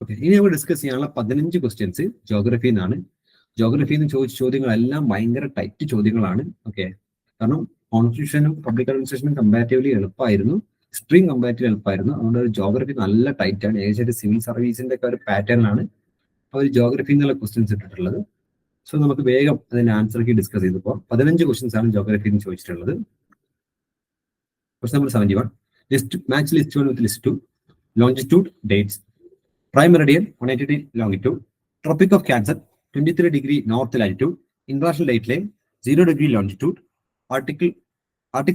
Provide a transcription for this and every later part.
Okay, ഇനി നമ്മൾ discuss ചെയ്യാനുള്ള 15 ക്വസ്റ്റ്യൻസ് ജോഗ്രഫിയിൽ നിന്നാണ്. ജോഗ്രഫിയിൽ നിന്ന് ചോദിച്ച ചോദ്യങ്ങളെല്ലാം ഭയങ്കര ടൈറ്റ് ചോദ്യങ്ങളാണ്. ഓക്കെ, കാരണം കോൺസ്റ്റിറ്റ്യൂഷനും പബ്ലിക് അഡ്മിനിസ്ട്രേഷനും കമ്പാരിറ്റീവ്ലി എളുപ്പമായിരുന്നു, ഹിസ്റ്ററിയും കമ്പാരിറ്റീവ് എളുപ്പമായിരുന്നു. അതുകൊണ്ട് ജോഗ്രഫി നല്ല ടൈറ്റ് ആണ്. ഏകദേശം ഒരു സിവിൽ സർവീസിന്റെ ഒക്കെ ഒരു പാറ്റേണിലാണ് അവർ ജോഗ്രഫി എന്നുള്ള ക്വസ്റ്റ്യൻസ് ഇട്ടിട്ടുള്ളത്. സോ നമുക്ക് വേഗം അതിന്റെ ആൻസർക്ക് ഡിസ്കസ് ചെയ്തപ്പോൾ 15 ക്വസ്റ്റ്യൻസ് ആണ് ജോഗ്രഫിയിൽ നിന്ന് ചോദിച്ചിട്ടുള്ളത്. Question number 71, list match list 1 with list 2, longitude, dates. Prime meridian 180 degree longitude, Tropic of Cancer 23 degree north latitude, international dateline 0 degree longitude, Arctic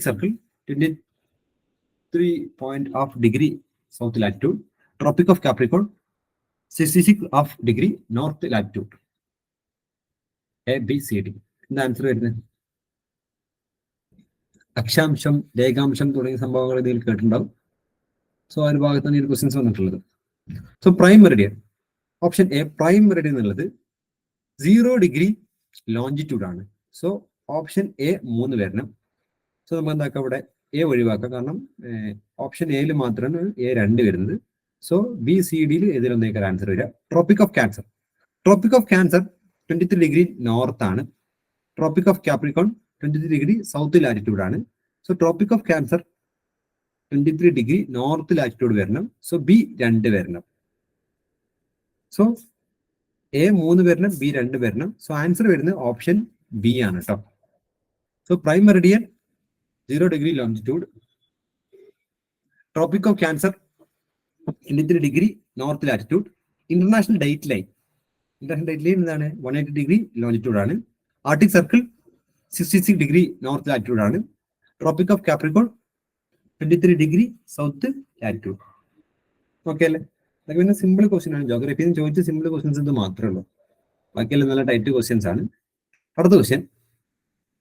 Circle 23.5 degree south latitude, Tropic of Capricorn 66 degree north latitude. A, B, C, D. എന്താ answer വരുന്നത്? അക്ഷാംശം, രേഖാംശം തുടങ്ങിയ സംഭവങ്ങൾ ഇതിൽ കേട്ടിട്ടുണ്ടാവും. So ആ ഒരു ഭാഗത്താണ് ഈ ക്വസ്റ്റ്യൻസ് വന്നിട്ടുള്ളത്. So prime Meridian, option A prime Meridian എന്നുള്ളത് 0 ഡിഗ്രി ലോഞ്ചിറ്റ്യൂഡ് ആണ്. സോ ഓപ്ഷൻ എ 3 വരണം. സോ നമുക്ക് എന്താക്കാം, ഇവിടെ എ ഒഴിവാക്കാം, കാരണം ഓപ്ഷൻ എയിൽ മാത്രമാണ് എ 2 വരുന്നത്. സോ ബി, സി, ഡിയിൽ ഏതിലൊന്നേക്കാൾ ആൻസർ വരിക. Tropic of cancer, tropic of cancer 23 degree north ആണ്. Tropic of capricorn 23 degree south latitude ആണ്. So tropic of cancer 23 degree north latitude വരണം. സോ ബി 2 വരണം. സോ എ 3 വരണം, ബി 2 വരണം. സോ ആൻസർ വരുന്നത് ഓപ്ഷൻ ബി ആണ് കേട്ടോ. So prime meridian 0 degree longitude, tropic of cancer 23 degree north latitude, international date line എന്താണ് 180 degree longitude ആണ്. Arctic circle 66 degree north latitude ആണ്. Tropic of capricorn 23 degree south latitude. Okay അല്ലേ? അതൊക്കെ പിന്നെ simple question ആണ്. ജോഗ്രഫിയിൽ നിന്ന് ചോദിച്ച സിമ്പിൾ ക്വസ്റ്റ്യൻസ് ഇത് മാത്രമേ ഉള്ളൂ, ബാക്കിയെല്ലാം നല്ല ടൈറ്റ് ക്വസ്റ്റ്യൻസ് ആണ്. അടുത്ത question,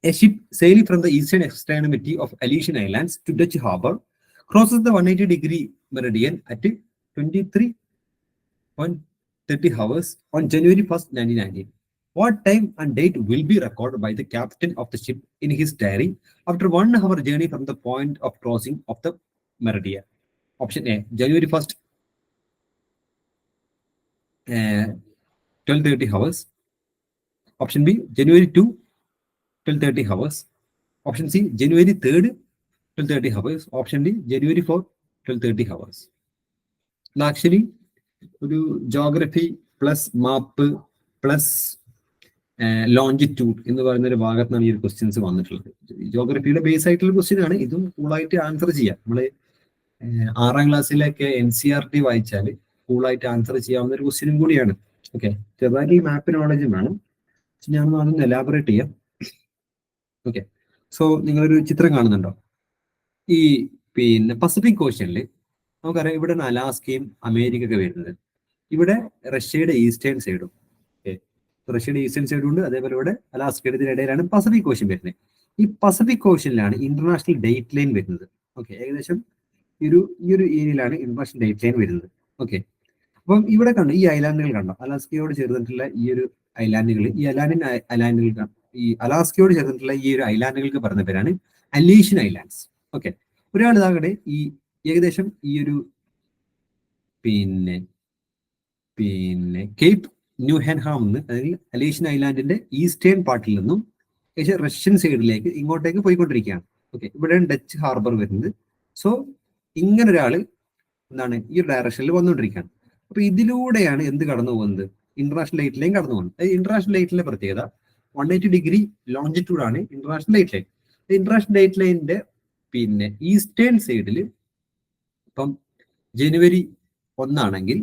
a ship sailing from the eastern extremity of Aleutian Islands to Dutch Harbor crosses the 180 degree meridian at 23.30 hours on January 1st, 1919. What time and date will be recorded by the captain of the ship in his diary after 1 hour journey from the point of crossing of the meridian? Option A, January 1st, 12:30 hours. Option B, January 2, 12:30 hours. Option C, January 3rd, 12:30 hours. Option D, January 4th, 12:30 hours. Actually, ഒരു geography plus മാപ്പ് plus longitude എന്ന് പറയുന്ന ഒരു ഭാഗത്താണ് ഈ ഒരു questions വന്നിട്ടുള്ളത്. ജോഗ്രഫിയുടെ base ആയിട്ടുള്ള question ആണ്. ഇതും കൂളായിട്ട് ആൻസർ ചെയ്യാം. നമ്മള് 6ാം ക്ലാസ്സിലൊക്കെ NCERT വായിച്ചാൽ കൂളായിട്ട് ആൻസർ ചെയ്യാവുന്ന ഒരു ക്വസ്റ്റ്യനും കൂടിയാണ്. ഓക്കെ, ചെറുതായിട്ട് ഈ മാപ്പ് നോളജും വേണം. ഞാൻ അതൊന്ന് എലാബറേറ്റ് ചെയ്യാം. ഓക്കെ, സോ നിങ്ങളൊരു ചിത്രം കാണുന്നുണ്ടോ? ഈ പിന്നെ പസഫിക് ഓഷ്യനിൽ നമുക്കറിയാം ഇവിടെയാണ് അലാസ്കയും അമേരിക്ക ഒക്കെ വരുന്നത്. ഇവിടെ റഷ്യയുടെ ഈസ്റ്റേൺ സൈഡും, റഷ്യയുടെ ഈസ്റ്റേൺ സൈഡും ഉണ്ട്. അതേപോലെ ഇവിടെ അലാസ്കയുടെ ഇടയിലാണ് പസഫിക് ഓഷ്യൻ വരുന്നത്. ഈ പസഫിക് ഓഷ്യനിലാണ് ഇന്റർനാഷണൽ ഡേറ്റ് ലൈൻ വരുന്നത്. ഓക്കെ, ഏകദേശം ഈ ഒരു ഏരിയയിലാണ് ഇന്റർനാഷണൽ ഡേറ്റ് ലൈൻ വരുന്നത്. ഓക്കെ, അപ്പം ഇവിടെ കണ്ടു ഈ ഐലാൻഡുകൾ കണ്ടോ, അലാസ്കയോട് ചേർന്നിട്ടുള്ള ഈ ഒരു ഐലാൻഡുകൾ, ഈ അലാസ്കയോട് ചേർന്നിട്ടുള്ള ഈ ഒരു ഐലാൻഡുകൾക്ക് പറഞ്ഞ പേരാണ് അലീഷ്യൻ ഐലാൻഡ്സ്. ഓക്കെ, ഒരാൾ ഇതാകട്ടെ ഈ ഏകദേശം ഈ ഒരു പിന്നെ കേപ്പ് ന്യൂഹെൻഹാം എന്ന്, അതായത് അലീഷ്യൻ ഐലാൻഡിന്റെ ഈസ്റ്റേൺ പാർട്ടിൽ നിന്നും ഏകദേശം റഷ്യൻ സൈഡിലേക്ക് ഇങ്ങോട്ടേക്ക് പോയിക്കൊണ്ടിരിക്കുകയാണ്. ഓക്കെ, ഇവിടെയാണ് ഡച്ച് ഹാർബർ വരുന്നത്. സോ ഇങ്ങനെ ഒരാള് എന്താണ് ഈ ഒരു ഡയറക്ഷനിൽ വന്നുകൊണ്ടിരിക്കുകയാണ്. അപ്പൊ ഇതിലൂടെയാണ് എന്ത് കടന്നു പോകുന്നത്? ഇന്റർനാഷണൽ ഡേറ്റ് ലൈൻ കടന്നു പോകുന്നത്. ഇന്റർനാഷണൽ ഡേറ്റ് ലൈനിന്റെ പ്രത്യേകത 180 ഡിഗ്രി ലോഞ്ചിറ്റ്യൂഡ് ആണ് international date line. International date ലൈനിന്റെ പിന്നെ ഈസ്റ്റേൺ സൈഡിൽ ഇപ്പം ജനുവരി 1 ആണെങ്കിൽ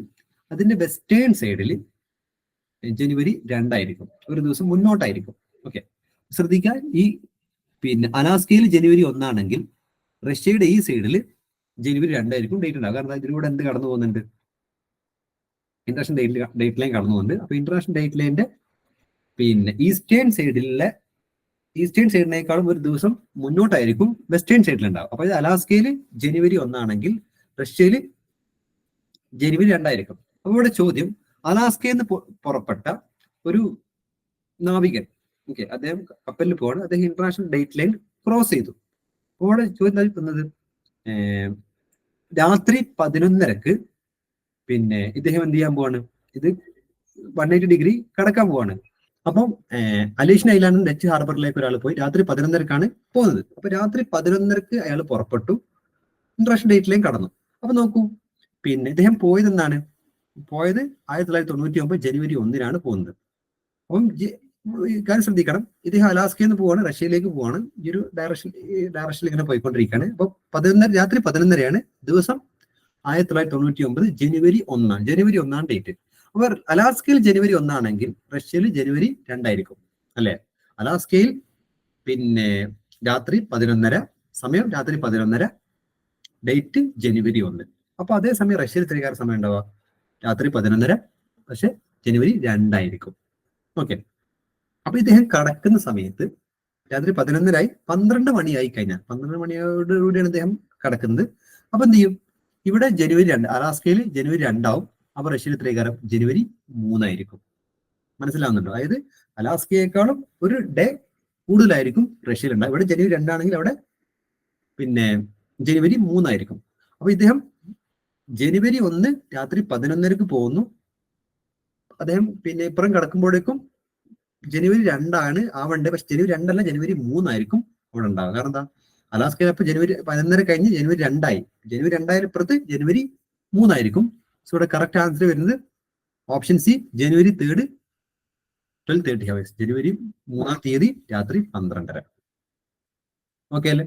അതിന്റെ വെസ്റ്റേൺ സൈഡിൽ ജനുവരി 2 ആയിരിക്കും, ഒരു ദിവസം മുന്നോട്ടായിരിക്കും. ഓക്കെ, ശ്രദ്ധിക്കുക, ഈ പിന്നെ അലാസ്കയിൽ ജനുവരി 1 ആണെങ്കിൽ റഷ്യയുടെ ഈ സൈഡിൽ ജനുവരി 2 ആയിരിക്കും ഡേറ്റ് ഉണ്ടാകുക. കാരണം ഇതിലൂടെ എന്ത് കടന്നു പോകുന്നുണ്ട്? ഇന്റർനാഷണൽ ഡേറ്റ് ലൈൻ കടന്നു പോകുന്നുണ്ട്. അപ്പൊ ഇന്റർനാഷണൽ ഡേറ്റ് ലൈനിന്റെ പിന്നെ ഈസ്റ്റേൺ സൈഡിനേക്കാളും ഒരു ദിവസം മുന്നോട്ടായിരിക്കും വെസ്റ്റേൺ സൈഡിൽ ഉണ്ടാവും. അപ്പൊ ഇത് അലാസ്കയിൽ ജനുവരി 1 ആണെങ്കിൽ റഷ്യയിൽ ജനുവരി 2 ആയിരിക്കും. അപ്പൊ ഇവിടെ ചോദ്യം, അലാസ്കയിൽ നിന്ന് പുറപ്പെട്ട ഒരു നാവികൻ, ഓക്കെ, അദ്ദേഹം കപ്പലിൽ പോവാണ്, അദ്ദേഹം ഇന്റർനാഷണൽ ഡേറ്റ് ലൈൻ ക്രോസ് ചെയ്തു. അവിടെ ചോദ്യം നൽകുന്നത് രാത്രി 11:30 പിന്നെ ഇദ്ദേഹം എന്ത് ചെയ്യാൻ പോവാണ്, ഇത് 180 ഡിഗ്രി കടക്കാൻ പോവാണ്. അപ്പം അലീഷൻ ഐലാൻഡിൽ ഡച്ച് ഹാർബറിലേക്ക് ഒരാൾ പോയി രാത്രി 11:30ക്കാണ് പോകുന്നത്. അപ്പൊ രാത്രി 11:30 അയാൾ പുറപ്പെട്ടു, ഇന്റർനാഷണൽ ഡേറ്റിലേക്ക് കടന്നു. അപ്പൊ നോക്കൂ, പിന്നെ ഇദ്ദേഹം പോയത് 1999 ജനുവരി 1 പോകുന്നത്. അപ്പം കാര്യം ശ്രദ്ധിക്കണം, ഇദ്ദേഹം അലാസ്കയിൽ നിന്ന് പോവാണ്, റഷ്യയിലേക്ക് പോവാണ്, ഈ ഒരു ഡയറക്ഷനിൽ ഇങ്ങനെ പോയിക്കൊണ്ടിരിക്കുകയാണ്. അപ്പൊ രാത്രി 11:30 ദിവസം 1999 ജനുവരി 1 ഡേറ്റ്. അപ്പൊ അലാസ്കയിൽ ജനുവരി 1 റഷ്യയിൽ ജനുവരി 2 അല്ലെ? അലാസ്കയിൽ പിന്നെ രാത്രി 11:30, സമയം രാത്രി 11:30, ഡേറ്റ് ജനുവരി 1. അപ്പൊ അതേസമയം റഷ്യയിൽ എത്രക്കാരം സമയം ഉണ്ടാവുക? രാത്രി 11:30, പക്ഷെ ജനുവരി 2. ഓക്കെ. അപ്പൊ ഇദ്ദേഹം കടക്കുന്ന സമയത്ത് രാത്രി 11:30 12 മണിയായി കഴിഞ്ഞാൽ 12 മണിയോടുകൂടിയാണ് ഇദ്ദേഹം കടക്കുന്നത്. അപ്പൊ എന്ത് ചെയ്യും? ഇവിടെ ജനുവരി 2, അലാസ്കയിൽ ജനുവരി 2 അപ്പൊ റഷ്യയിൽ എത്രക്കാരം? ജനുവരി 3. മനസ്സിലാവുന്നുണ്ടോ? അതായത് അലാസ്കയേക്കാളും ഒരു ഡേ കൂടുതലായിരിക്കും റഷ്യയിൽ ഉണ്ടാവും. ഇവിടെ ജനുവരി 2 അവിടെ പിന്നെ ജനുവരി 3. അപ്പൊ ഇദ്ദേഹം ജനുവരി 1 രാത്രി 11:30 പോകുന്നു. അദ്ദേഹം പിന്നെ ഇപ്പുറം കടക്കുമ്പോഴേക്കും ജനുവരി 2 ആവണ്ടേ, പക്ഷെ ജനുവരി 2 ജനുവരി 3 അവിടെ ഉണ്ടാവുക. കാരണം എന്താ? അലാസ്കയിൽ അപ്പൊ ജനുവരി 11:30 കഴിഞ്ഞ് ജനുവരി 2 ജനുവരി 2 ഇപ്പുറത്ത് ജനുവരി 3. സോ ഇവിടെ കറക്റ്റ് ആൻസർ വരുന്നത് ഓപ്ഷൻ സി, ജനുവരി 3 12:30 hours, ജനുവരി 3 രാത്രി 12:30. ഓക്കെ അല്ലേ?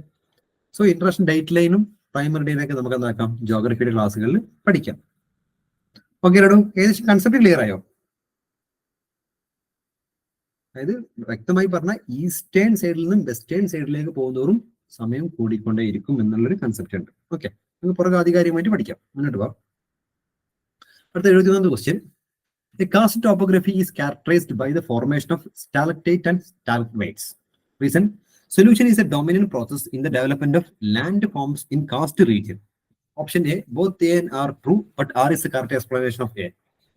സോ ഇന്റർനാഷണൽ ഡേറ്റ് ലൈനും പ്രൈമറി ഡേറ്റിനൊക്കെ നമുക്ക് എന്താക്കാം, ജോഗ്രഫിയുടെ ക്ലാസ്സുകളിൽ പഠിക്കാം. ഓക്കെ റെഡോ? ഏകദേശം കൺസെപ്റ്റ് ക്ലിയർ ആയോ? അതായത് വ്യക്തമായി പറഞ്ഞാൽ ഈസ്റ്റേൺ സൈഡിൽ നിന്നും വെസ്റ്റേൺ സൈഡിലേക്ക് പോകുന്നതോറും സമയം കൂടിക്കൊണ്ടേയിരിക്കും എന്നുള്ളൊരു കൺസെപ്റ്റ് ഉണ്ട്. ഓക്കെ, നമുക്ക് പുറകെ ആധികാരികമായിട്ട് പഠിക്കാം. മുന്നോട്ട് പോവാം. അടുത്ത 71ാമത്തെ question. The karst topography is characterized by the formation of stalactite and stalagmites. Reason: solution is a dominant process in the development of landforms in karst region. Option A, both A and R true, but R is the correct explanation of A.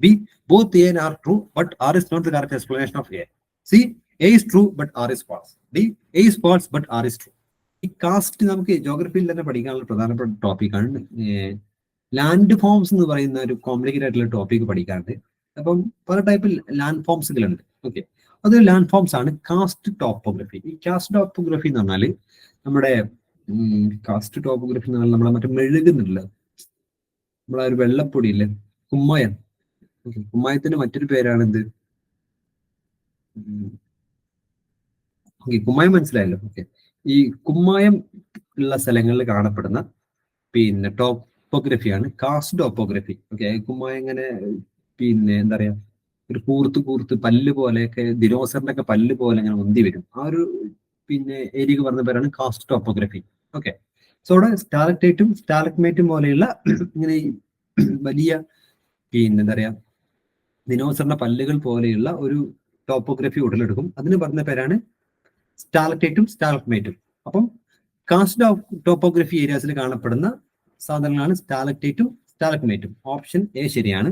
B, both A and R true, but R is not the correct explanation of A. C, A is true, but R is false. D, A is false, but R is true. ഈ cast നമുക്ക് ജോഗ്രഫിയിൽ തന്നെ പഠിക്കാനുള്ള പ്രധാനപ്പെട്ട ടോപ്പിക്കാണ്. Land forms എന്ന് പറയുന്ന ഒരു complicated ആയിട്ടുള്ള ടോപ്പിക് പഠിക്കാറുണ്ട്. അപ്പം പല ടൈപ്പ് ലാൻഡ് ഫോംസുകളുണ്ട്. ഓക്കെ, അത് ലാൻഡ് ഫോംസ് ആണ് കാസ്റ്റ് ടോപ്പോഗ്രഫി. ഈ കാസ്റ്റ് ടോപ്പോഗ്രഫി എന്ന് പറഞ്ഞാൽ നമ്മുടെ കാസ്റ്റ് ടോപ്പോഗ്രഫി എന്ന് പറഞ്ഞാൽ നമ്മളെ മറ്റേ മെഴുകുന്നില്ല, നമ്മളെ ഒരു വെള്ളപ്പൊടി ഇല്ലേ, കുമ്മായം. ഓക്കെ, കുമ്മായത്തിന് മറ്റൊരു പേരാണ് എന്ത്? ഓക്കെ, കുമ്മായം മനസ്സിലായല്ലോ. ഓക്കെ, ഈ കുമ്മായം ഉള്ള സ്ഥലങ്ങളിൽ കാണപ്പെടുന്ന പിന്നെ ടോപ്പോഗ്രഫിയാണ് കാസ്റ്റ് ടോപ്പോഗ്രഫി. ഓക്കെ, കുമ്മായം ഇങ്ങനെ പിന്നെ എന്താ പറയാ, ഒരു കൂർത്ത് പല്ല് പോലെയൊക്കെ, ദിനോസറിന്റെ ഒക്കെ പല്ല് പോലെ ഇങ്ങനെ ഉന്തി വരും. ആ ഒരു പിന്നെ ഏരിയക്ക് പറഞ്ഞ പേരാണ് കാസ്റ്റ് ടോപ്പോഗ്രഫി. ഓക്കെ, സോ അവിടെ സ്റ്റാലക്ടൈറ്റും സ്റ്റാലഗ്മൈറ്റും പോലെയുള്ള ഇങ്ങനെ വലിയ പിന്നെ എന്താ പറയാ, ദിനോസറിന്റെ പല്ലുകൾ പോലെയുള്ള ഒരു ടോപ്പോഗ്രഫി ഉടലെടുക്കും. അതിന് പറഞ്ഞ പേരാണ് സ്റ്റാലക്ടൈറ്റും സ്റ്റാലഗ്മൈറ്റും. അപ്പം കാസ്റ്റ് ടോപ്പോഗ്രഫി ഏരിയാസിൽ കാണപ്പെടുന്ന സാധനങ്ങളാണ് സ്റ്റാലക്ടൈറ്റും സ്റ്റാലഗ്മൈറ്റും. ഓപ്ഷൻ എ ശരിയാണ്.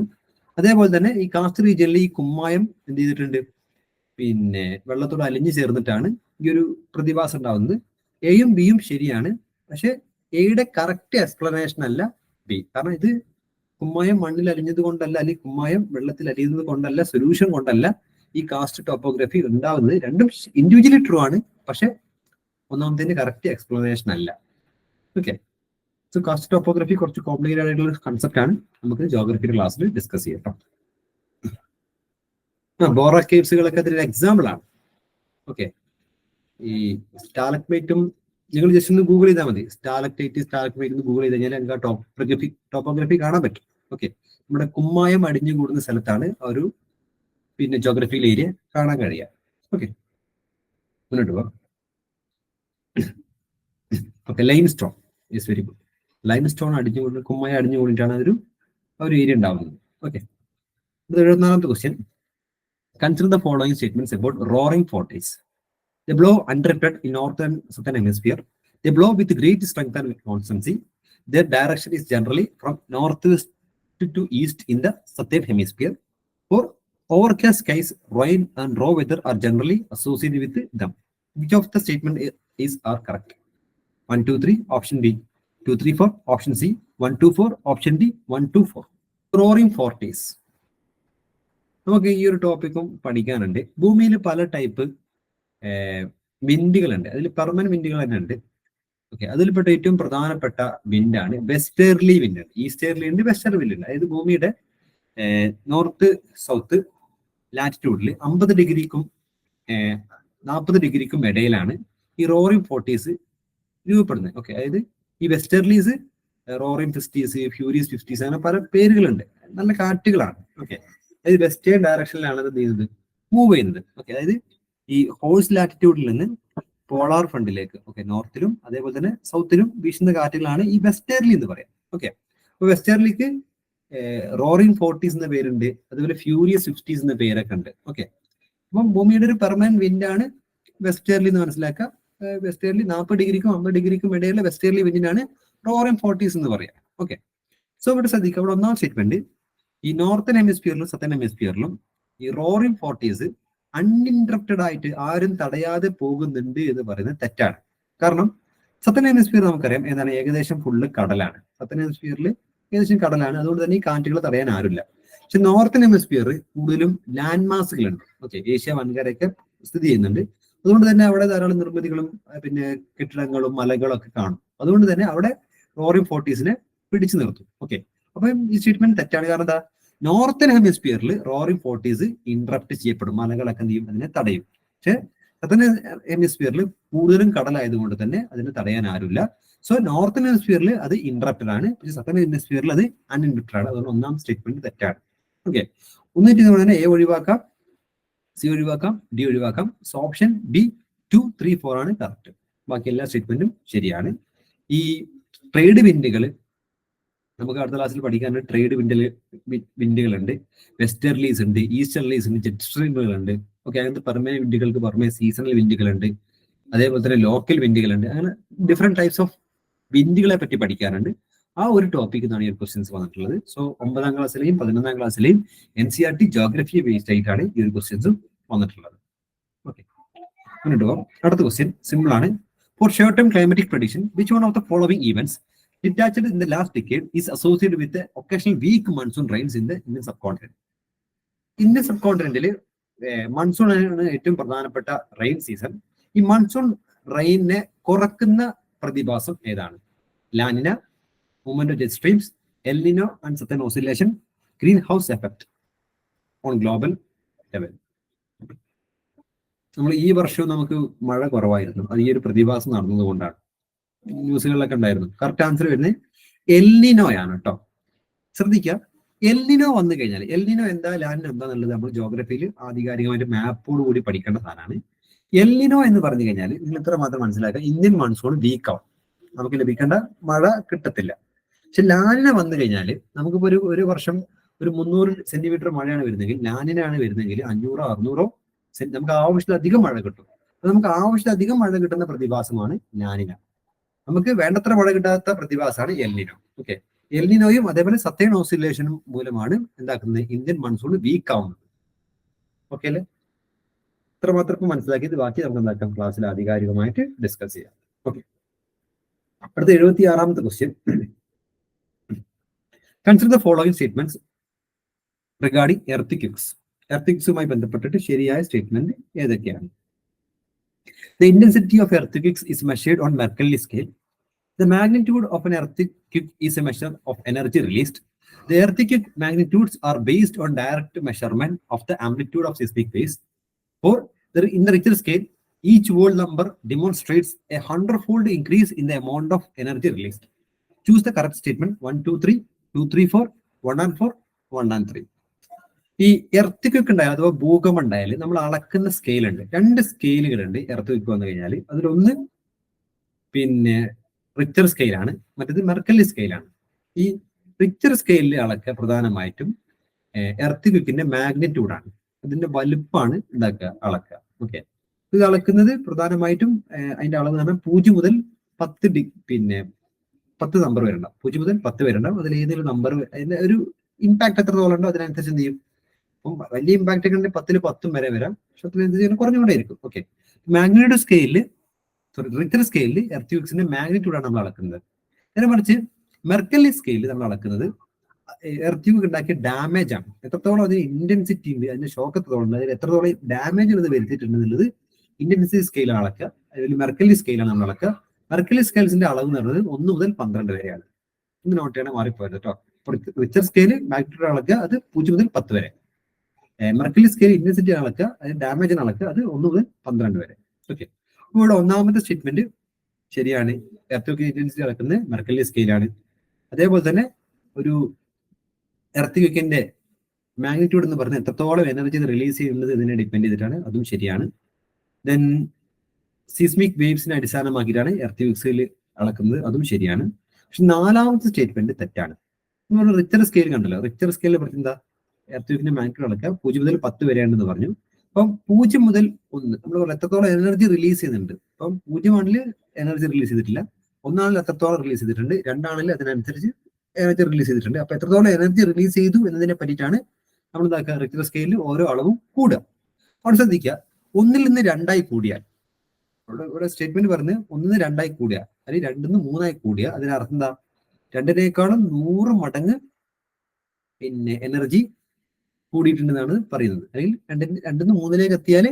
അതേപോലെ തന്നെ ഈ കാസ്റ്റ് റീജിയനിൽ ഈ കുമ്മായം എന്ത് ചെയ്തിട്ടുണ്ട്, പിന്നെ വെള്ളത്തോട് അലിഞ്ഞു ചേർന്നിട്ടാണ് ഈ ഒരു പ്രതിഭാസം ഉണ്ടാവുന്നത്. എയും ബിയും ശരിയാണ്, പക്ഷെ എയുടെ കറക്റ്റ് എക്സ്പ്ലനേഷൻ അല്ല ബി. കാരണം ഇത് കുമ്മായം മണ്ണിൽ അലിഞ്ഞത് കൊണ്ടല്ല, അല്ലെങ്കിൽ കുമ്മായം വെള്ളത്തിൽ അലിയുന്നത് കൊണ്ടല്ല, സൊല്യൂഷൻ കൊണ്ടല്ല ഈ കാസ്റ്റ് ടോപ്പോഗ്രഫി ഉണ്ടാവുന്നത്. രണ്ടും ഇൻഡിവിജ്വലി ട്രൂ ആണ്, പക്ഷെ ഒന്നാമത്തെ കറക്റ്റ് എക്സ്പ്ലനേഷൻ അല്ല. ഓക്കെ, സോ കാസ്റ്റ് ടോപ്പോഗ്രഫി കുറച്ച് കോംപ്ലിക്കേറ്റഡ് ആയിട്ടുള്ള കൺസെപ്റ്റ് ആണ്. നമുക്ക് ജോഗ്രഫിയുടെ ക്ലാസ്സിൽ ഡിസ്കസ് ചെയ്യാം. ബോറ കേവ്സുകളൊക്കെ അതിന്റെ എക്സാമ്പിൾ ആണ്. ഓക്കെ, ഈ സ്റ്റാലഗ്മൈറ്റും നിങ്ങൾ ജസ്റ്റ് ഒന്ന് ഗൂഗിൾ ചെയ്താൽ മതി. സ്റ്റാലക്ടൈറ്റ് സ്റ്റാലഗ്മൈറ്റ് എന്ന് ഗൂഗിൾ ചെയ്ത് കഴിഞ്ഞാൽ നിങ്ങൾക്ക് ടോപ്പോഗ്രഫി കാണാൻ പറ്റും. ഓക്കെ, നമ്മുടെ കുമ്മായം അടിഞ്ഞു കൂടുന്ന സ്ഥലത്താണ് ഒരു പിന്നെ ജോഗ്രഫിയിൽ ഏരിയ കാണാൻ കഴിയുക. ഓക്കെ, മുന്നോട്ട് പോവാം. Okay, limestone is very good. Limestone കുമ്മായം അടിഞ്ഞു കൂടിയിട്ടാണ് ഒരു ഏരിയ ഉണ്ടാവുന്നത്. ഓക്കെ, 74ാമത്തെ question. Consider the following statements about roaring forties. They blow uninterrupted in northern southern hemisphere. They blow with great strength and constancy. Their direction is generally from northwest to east in the southern hemisphere. For overcast skies, rain and raw weather are generally associated with them. Which of the statement are correct? 1, 2, 3, option B. 2, 3, 4, option C. 1, 2, 4, option D. 1, 2, 4. Roaring forties. നമുക്ക് ഈ ഒരു ടോപ്പിക്കും പഠിക്കാനുണ്ട്. ഭൂമിയിൽ പല type വിൻഡുകളുണ്ട്. അതിൽ permanent വിൻഡുകൾ തന്നെ ഉണ്ട്. Okay, അതിൽപ്പെട്ട ഏറ്റവും പ്രധാനപ്പെട്ട വിൻഡാണ് വെസ്റ്റേർലി വിൻഡ്. ഈസ്റ്റേർലി ഉണ്ട്, വെസ്റ്റേർലി വിൻഡ് ഉണ്ട്. അതായത് ഭൂമിയുടെ നോർത്ത് സൗത്ത് ലാറ്റിറ്റ്യൂഡിൽ 50 ഡിഗ്രിക്കും 40 ഡിഗ്രിക്കും ഇടയിലാണ് ഈ റോറിംഗ് ഫോർട്ടീസ് രൂപപ്പെടുന്നത്. ഓക്കെ, അതായത് ഈ വെസ്റ്റേർലീസ്, റോറിംഗ് ഫിഫ്റ്റീസ്, ഫ്യൂരിയസ് ഫിഫ്റ്റീസ്, അങ്ങനെ പല പേരുകളുണ്ട്. നല്ല കാറ്റുകളാണ്. ഓക്കെ, അതായത് വെസ്റ്റേൺ ഡയറക്ഷനിലാണ് അത് ചെയ്യുന്നത്, മൂവ് ചെയ്യുന്നത്. ഓക്കെ, അതായത് ഈ ഹോഴ്സ് ലാറ്റിറ്റ്യൂഡിൽ നിന്ന് പോളാർ ഫ്രണ്ടിലേക്ക്, ഓക്കെ, നോർത്തിലും അതേപോലെ തന്നെ സൗത്തിലും വീശുന്ന കാറ്റുകളാണ് ഈ വെസ്റ്റേർലി എന്ന് പറയാം. ഓക്കെ, അപ്പൊ വെസ്റ്റേർലിക്ക് റോറിംഗ് ഫോർട്ടീസ് എന്ന പേരുണ്ട്, അതുപോലെ ഫ്യൂരിയസ് ഫിഫ്റ്റീസ് എന്ന പേരൊക്കെ ഉണ്ട്. ഓക്കെ, അപ്പം ഭൂമിയുടെ ഒരു പെർമനന്റ് വിൻഡാണ് വെസ്റ്റേർലി എന്ന് മനസ്സിലാക്കുക. വെസ്റ്റേർലി 40 ഡിഗ്രിക്കും 50 ഡിഗ്രിക്കും ഇടയിലുള്ള വെസ്റ്റേർലി വിൻഡിനാണ് റോറിംഗ് ഫോർട്ടീസ് എന്ന് പറയാം. ഓക്കെ, സോ ഇവിടെ ശ്രദ്ധിക്കുക, ഇവിടെ ഒന്നാം സ്റ്റേറ്റ്മെന്റ്, ഈ നോർത്തേൺ ഹെമിസ്ഫിയറിലും സതേൺ ഹെമിസ്ഫിയറിലും ഈ റോറിംഗ് ഫോർട്ടീസ് അൺഇൻറ്ററപ്റ്റഡ് ആയിട്ട് ആരും തടയാതെ പോകുന്നുണ്ട് എന്ന് പറയുന്നത് തെറ്റാണ്. കാരണം സതേൺ ഹെമിസ്ഫിയർ നമുക്കറിയാം എന്താണ്, ഏകദേശം ഫുള്ള് കടലാണ്. സതേൺ ഹെമിസ്ഫിയറിൽ ഏകദേശം കടലാണ്, അതുകൊണ്ട് തന്നെ ഈ കാറ്റുകൾ തടയാൻ ആരുമില്ല. പക്ഷെ നോർത്തേൺ ഹെമിസ്ഫിയർ കൂടുതലും ലാൻഡ് മാസുകളുണ്ട്. ഓക്കെ, ഏഷ്യ വൻകരയൊക്കെ സ്ഥിതി ചെയ്യുന്നുണ്ട്. അതുകൊണ്ട് തന്നെ അവിടെ ധാരാളം നിർമ്മിതികളും പിന്നെ കെട്ടിടങ്ങളും മലകളും ഒക്കെ കാണും. അതുകൊണ്ട് തന്നെ അവിടെ റോറിംഗ് ഫോർട്ടീസിനെ പിടിച്ചു നിർത്തും. ഓക്കെ, അപ്പം ഈ സ്റ്റേറ്റ്മെന്റ് തെറ്റാണ്. കാരണം എന്താ, നോർത്തേൺ ഹെമിസ്ഫിയറിൽ റോറിംഗ് ഫോർട്ടീസ് ഇന്ററപ്റ്റ് ചെയ്യപ്പെടും, മലകളൊക്കെ എന്ത് ചെയ്യും, അതിനെ തടയും. പക്ഷെ സതേൺ ഹെമിസ്ഫിയറിൽ കൂടുതലും കടലായതുകൊണ്ട് തന്നെ അതിനെ തടയാൻ ആരുമില്ല. സോ നോർത്തേൺ ഹെമിസ്ഫിയറിൽ അത് ഇന്ററപ്റ്റഡ് ആണ്, പക്ഷെ സതേൺ ഹെമിസ്ഫിയറിൽ അത് അൺഇൻറ്ററപ്റ്റഡ് ആണ്. അതുകൊണ്ട് ഒന്നാം സ്റ്റേറ്റ്മെന്റ് തെറ്റാണ്. ഓക്കെ, ഒന്നിട്ട് തന്നെ എ ഒഴിവാക്കാം, സി ഒഴിവാക്കാം, ഡി ഒഴിവാക്കാം. സോ ഓപ്ഷൻ ബി 2, 3, 4 ആണ് കറക്റ്റ്. ബാക്കി എല്ലാ സ്റ്റേറ്റ്മെന്റും ശരിയാണ്. ഈ ട്രേഡ് വിൻഡുകൾ നമുക്ക് അടുത്ത ക്ലാസ്സിൽ പഠിക്കാനുണ്ട്. ട്രേഡ് വിൻഡുകളുണ്ട്, വെസ്റ്റേർലീസ് ഉണ്ട്, ഈസ്റ്റേർലീസ് ഉണ്ട്, ജെറ്റ് സ്ട്രീമുകളുണ്ട്. ഓക്കെ, അങ്ങനത്തെ പെർമനന്റ് വിൻഡുകൾക്ക് പുറമെ സീസണൽ വിൻഡുകളുണ്ട്, അതേപോലെ തന്നെ ലോക്കൽ വിൻഡുകളുണ്ട്. അങ്ങനെ ഡിഫറെന്റ് ടൈപ്സ് ഓഫ് വിൻഡുകളെ പറ്റി പഠിക്കാനുണ്ട്. ആ ഒരു ടോപ്പിക് എന്നാണ് ഈ ക്വസ്റ്റ്യൻസ് വന്നിട്ടുള്ളത്. സോ 9ാം ക്ലാസ്സിലെയും 11ാം ക്ലാസ്സിലെയും NCERT ജോഗ്രഫി ബേസ്ഡ് ആയിട്ടാണ് ഈ ഒരു ക്വസ്റ്റ്യൻസ് വന്നിട്ടുള്ളത്. ഓക്കെ, മുന്നോട്ട് പോകാം. അടുത്ത ക്വസ്റ്റ്യൻ സിമ്പിൾ ആണ്. For short time climatic prediction which one of the following events detached in the last decade is associated with the occasional weak monsoon rains in the Indian subcontinent. Indian സബ് കോണ്ടിനെന്റിൽ monsoon ആണ് ഏറ്റവും പ്രധാനപ്പെട്ട rain season. ഈ monsoon റെയിനെ കുറക്കുന്ന പ്രതിഭാസം ഏതാണ്? La Nina, movement of jet streams, El Nino and southern oscillation, greenhouse effect on global level. നമ്മൾ ഈ വർഷവും നമുക്ക് മഴ കുറവായിരുന്നു, അത് ഈ ഒരു പ്രതിഭാസം നടന്നതുകൊണ്ടാണ്. ന്യൂസുകളിലൊക്കെ ഉണ്ടായിരുന്നു. കറക്റ്റ് ആൻസർ വരുന്നത് എൽ നിനോയാണ് കേട്ടോ. ശ്രദ്ധിക്കുക, എൽ നിനോ വന്നു കഴിഞ്ഞാൽ, എൽ നിനോ എന്താ ലാനിന എന്താന്നുള്ളത് നമ്മൾ ജോഗ്രഫിയിൽ ആധികാരികമായിട്ട് മാപ്പോട് കൂടി പഠിക്കേണ്ട സാധനമാണ്. എൽ നിനോ എന്ന് പറഞ്ഞു കഴിഞ്ഞാൽ നിങ്ങൾ ഇത്ര മാത്രം മനസ്സിലാക്കുക, ഇന്ത്യൻ മൺസൂൺ വീക്കാവും, നമുക്ക് ലഭിക്കേണ്ട മഴ കിട്ടത്തില്ല. പക്ഷെ ലാനിന വന്നു കഴിഞ്ഞാൽ നമുക്കിപ്പോ ഒരു വർഷം ഒരു 300 സെന്റിമീറ്റർ മഴയാണ് വരുന്നതെങ്കിൽ, ലാനിനാണ് വരുന്നതെങ്കിൽ 500, 600 നമുക്ക് ആവശ്യത്തിലധികം മഴ കിട്ടും. അപ്പൊ നമുക്ക് ആവശ്യത്തിലധികം മഴ കിട്ടുന്ന പ്രതിഭാസമാണ് ലാനിന. നമുക്ക് വേണ്ടത്ര മഴ കിട്ടാത്ത പ്രതിഭാസമാണ് എൽ നിനോ. ഓക്കെ, എൽ നിനോയും അതേപോലെ സതേൺ ഓസിലേഷനും മൂലമാണ് എന്താക്കുന്നത്, ഇന്ത്യൻ മൺസൂൺ വീക്ക് ആവുന്നത്. ഓക്കെ അല്ലേ? ഇത്ര മാത്രം ഇപ്പൊ മനസ്സിലാക്കിയത്, ബാക്കി നമുക്ക് എന്താക്കാം ക്ലാസ്സിൽ ആധികാരികമായിട്ട് ഡിസ്കസ് ചെയ്യാം. ഓക്കെ, അടുത്ത 76ാമത്തെ question. Consider the following statements regarding earthquakes. എർത്ത്ക്വേക്സുമായി ബന്ധപ്പെട്ടിട്ട് ശരിയായ സ്റ്റേറ്റ്മെന്റ് ഏതൊക്കെയാണ്? The intensity of earthquakes is measured on Mercalli scale. The magnitude of an earthquake is a measure of energy released. The earthquake magnitudes are based on direct measurement of the amplitude of seismic waves. In the Richter scale, each whole number demonstrates a 100-fold increase in the amount of energy released. Choose the correct statement. 1, 2, 3, 2, 3, 4, 1 and 4, 1 and 3. ഈ earthquake ഉണ്ടായാൽ അഥവാ ഭൂകമ്പം ഉണ്ടായാൽ നമ്മൾ അളക്കുന്ന scale ഉണ്ട്. 2 സ്കെയിലുകളുണ്ട് earthquake വന്നു കഴിഞ്ഞാൽ. അതിലൊന്ന് പിന്നെ റിക്ടർ സ്കെയിലാണ്, മറ്റേത് മെർക്കല്ലി സ്കെയിലാണ്. ഈ റിക്ടർ സ്കെയിലിൽ അളക്കുക പ്രധാനമായിട്ടും എർത്ത്ക്വേക്കിന്റെ മാഗ്നിറ്റ്യൂഡാണ്, അതിന്റെ വലുപ്പമാണ് അളക്കുക. ഓക്കെ, ഇത് അളക്കുന്നത് പ്രധാനമായിട്ടും അതിന്റെ അളവ് എന്ന് പറഞ്ഞാൽ 0 മുതൽ 10 പിന്നെ 10 നമ്പർ വരെ ഉണ്ടാവും. 0 മുതൽ 10 വരെ ഉണ്ടാവും. അതിൽ ഏതെങ്കിലും നമ്പർ അതിന്റെ ഒരു ഇമ്പാക്ട് എത്രത്തോളം ഉണ്ടോ അതിനനുസരിച്ച് എന്ത് ചെയ്യും. അപ്പം വലിയ ഇമ്പാക്ട് ഒക്കെ ഉണ്ടെങ്കിൽ 10 ൽ 10 വരെ വരാം, പക്ഷെ അതിന് കുറഞ്ഞുകൊണ്ടേയിരിക്കും. ഓക്കെ, മാഗ്നിറ്റ്യൂഡ് സ്കെയിലിൽ, റിക്ടർ സ്കെയിലിൽ എർത്ത്ക്വേക്സിന്റെ മാഗ്നിറ്റ്യൂഡാണ് നമ്മൾ അളക്കുന്നത്. നേരെ മറിച്ച് മെർക്കല്ലി സ്കെയിലിൽ നമ്മൾ അളക്കുന്നത് എർത്ത് ഉണ്ടാക്കിയ ഡാമേജ് ആണ്, എത്രത്തോളം അതിന് ഇന്റൻസിറ്റി ഉണ്ട്, അതിന്റെ ഷോക്ക് എത്രത്തോളം ഉണ്ട്, അതിൽ എത്രത്തോളം ഡാമേജ് ഇത് വരുത്തിയിട്ടുണ്ട് എന്നുള്ളത് ഇന്റൻസിറ്റി സ്കെയിലാണ് അളക്കുക. അതിൽ മെർക്കലി സ്കെയിലാണ് നമ്മൾ അളക്കുക. മെർക്കലി സ്കെയിൽസിന്റെ അളവ് എന്ന് പറയുന്നത് 1 മുതൽ 12 വരെയാണ്. ഇന്ന് നോട്ട് ചെയ്യണം, മാറിപ്പോയത് കേട്ടോ. റിച്ചർ സ്കെയിൽ മാഗ്നിറ്റ്യൂഡ് അളക്കുക, അത് 0 മുതൽ 10 വരെ. മെർക്കലി സ്കെയിൽ ഇന്റൻസിറ്റി അളക്കുക, അതിന് ഡാമേജിന് അളക്കുക, അത് 1 മുതൽ 12 വരെ. ഓക്കെ, ഇവിടെ ഒന്നാമത്തെ സ്റ്റേറ്റ്മെന്റ് ശരിയാണ്. എർത്ത് ഇന്റൻസിറ്റി അളക്കുന്നത് മെർക്കലി സ്കെയിലാണ്. അതേപോലെ തന്നെ ഒരു എർത്ത് ക്വിക്കിന്റെ മാഗ്നിറ്റ്യൂഡ് എന്ന് പറഞ്ഞാൽ എത്രത്തോളം എനർജി റിലീസ് ചെയ്യുന്നത് ഇതിനെ ഡിപ്പെൻഡ് ചെയ്തിട്ടാണ്, അതും ശരിയാണ്. ദെൻ സീസ്മിക് വേവ്സിനെ അടിസ്ഥാനമാക്കിയിട്ടാണ് എർത്ത് ക്വിക്സിൽ അളക്കുന്നത്, അതും ശരിയാണ്. പക്ഷെ നാലാമത്തെ സ്റ്റേറ്റ്മെന്റ് തെറ്റാണ്. നമ്മൾ റിച്ചർ സ്കെയിൽ കണ്ടല്ലോ, റിച്ചർ സ്കെയിലിനെ പറ്റി എന്താ, എർത്ത് ക്വിക്കിന്റെ മാഗ്നിറ്റ്യൂഡ് അളക്കുക 0 മുതൽ 10 വരെയാണെന്ന് പറഞ്ഞു. അപ്പം 0 മുതൽ 1 നമ്മൾ എത്രത്തോളം എനർജി റിലീസ് ചെയ്യുന്നുണ്ട്. അപ്പം 0 ആണെങ്കിൽ എനർജി റിലീസ് ചെയ്തിട്ടില്ല, 1 ആണെങ്കിൽ എത്രത്തോളം റിലീസ് ചെയ്തിട്ടുണ്ട്, 2 ആണെങ്കിൽ അതിനനുസരിച്ച് എനർജി റിലീസ് ചെയ്തിട്ടുണ്ട്. അപ്പൊ എത്രത്തോളം എനർജി റിലീസ് ചെയ്തു എന്നതിനെ പറ്റിയിട്ടാണ് നമ്മൾ എന്താക്കുക, റിക്ടർ സ്കെയിലിൽ ഓരോ അളവും കൂടുക. അവിടെ ശ്രദ്ധിക്കുക, 1-ൽ നിന്ന് 2 കൂടിയാൽ, ഇവിടെ സ്റ്റേറ്റ്മെന്റ് പറഞ്ഞ് 1-ൽ നിന്ന് 2 കൂടിയ, അല്ലെങ്കിൽ 2-ൽ നിന്ന് 3 കൂടിയ, അതിനർത്ഥം എന്താ, 2-നേക്കാളും 100 മടങ്ങ് പിന്നെ എനർജി കൂടിയിട്ടുണ്ടെന്നാണ് പറയുന്നത്. അല്ലെങ്കിൽ 2-ൽ നിന്ന് 3-ലേക്ക് എത്തിയാൽ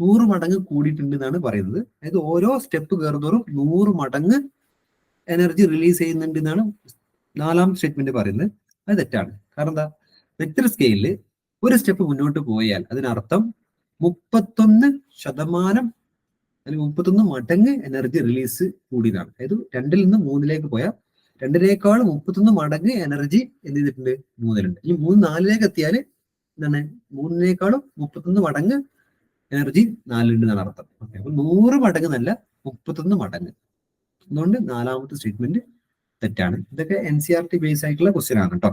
100 മടങ്ങ് കൂടിയിട്ടുണ്ട് എന്നാണ് പറയുന്നത്. അതായത് ഓരോ സ്റ്റെപ്പ് കയറുന്നതോറും 100 മടങ്ങ് എനർജി റിലീസ് ചെയ്യുന്നുണ്ട് എന്നാണ് നാലാമത്തെ സ്റ്റേറ്റ്മെന്റ് പറയുന്നത്. അത് തെറ്റാണ്. കാരണം എന്താ, റിക്ടർ സ്കെയിലിൽ ഒരു സ്റ്റെപ്പ് മുന്നോട്ട് പോയാൽ അതിനർത്ഥം 31% അല്ലെങ്കിൽ 31 മടങ്ങ് എനർജി റിലീസ് കൂടിയതാണ്. അതായത് 2-ൽ നിന്ന് 3-ലേക്ക് പോയാൽ 2-നേക്കാളും 31 മടങ്ങ് എനർജി എന്ത് ചെയ്തിട്ടുണ്ട്, 3-ലുണ്ട്. ഈ 3 4-ലേക്ക് എത്തിയാൽ എന്താണ്, 3-നേക്കാളും 31 മടങ്ങ് എനർജി 4-ലുണ്ട് എന്നാണ് അർത്ഥം. ഓക്കെ, അപ്പൊ 100 മടങ്ങ് എന്നല്ല, 31 മടങ്ങ്. അതുകൊണ്ട് നാലാമത്തെ സ്റ്റേറ്റ്മെന്റ് തെറ്റാണ്. ഇതൊക്കെ NCERT ബേസ് ആയിട്ടുള്ള ക്വസ്റ്റ്യൻ ആണ് കേട്ടോ.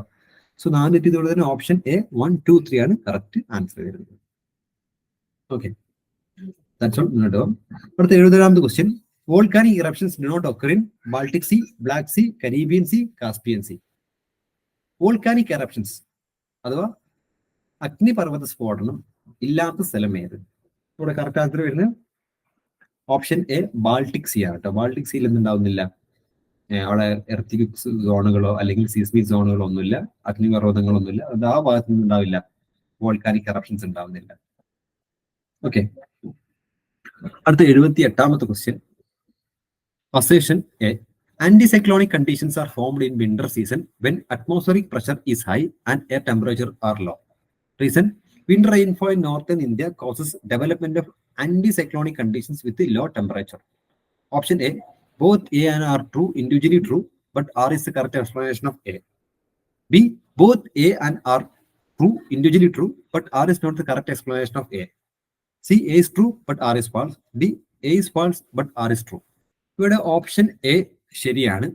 സോ 4 തെറ്റിയതോടെ തന്നെ ഓപ്ഷൻ A 1, 2, 3 ആണ് കറക്റ്റ് ആൻസർ വരുന്നത്. Okay, that's all. അടുത്ത 70ാമത്തെ question, volcanic eruptions do not occur in Baltic Sea, Black Sea, Caribbean Sea, Caspian Sea. Volcanic eruptions അഥവാ അഗ്നിപർവ്വത സ്ഫോടനം ഇല്ലാത്ത സ്ഥലം ഏത്? ഇവിടെ കറക്റ്റ് ആൻസർ വരുന്നത് ഓപ്ഷൻ A ബാൾട്ടിക് സീ ആണ് കേട്ടോ. ബാൾട്ടിക് സീയിൽ എന്തുണ്ടാവുന്നില്ല, അവിടെ എർത്ത് സോണുകളോ അല്ലെങ്കിൽ സീസ്മിക് സോണുകളോ ഒന്നുമില്ല, അഗ്നിപർവ്വതങ്ങളൊന്നുമില്ല. അത് ആ ഭാഗത്ത് നിന്ന് ഉണ്ടാവില്ല, വോൾക്കാനിക് എറപ്ഷൻസ് ഉണ്ടാവുന്നില്ല. ഓക്കെ, അടുത്ത 78ാമത്തെ question, assertion A, anticyclonic conditions are formed in winter season when atmospheric pressure is high and air temperature are low. Reason, winter rainfall in northern India causes development of anticyclonic conditions with low temperature. Option A, both A and R true, individually true, but R is the correct explanation of A. B, both A and R true, individually true, but R is not the correct explanation of A. C, A is true, but R is false. D, A is false, but R is true. ഇവിടെ option A ശരിയാണ്,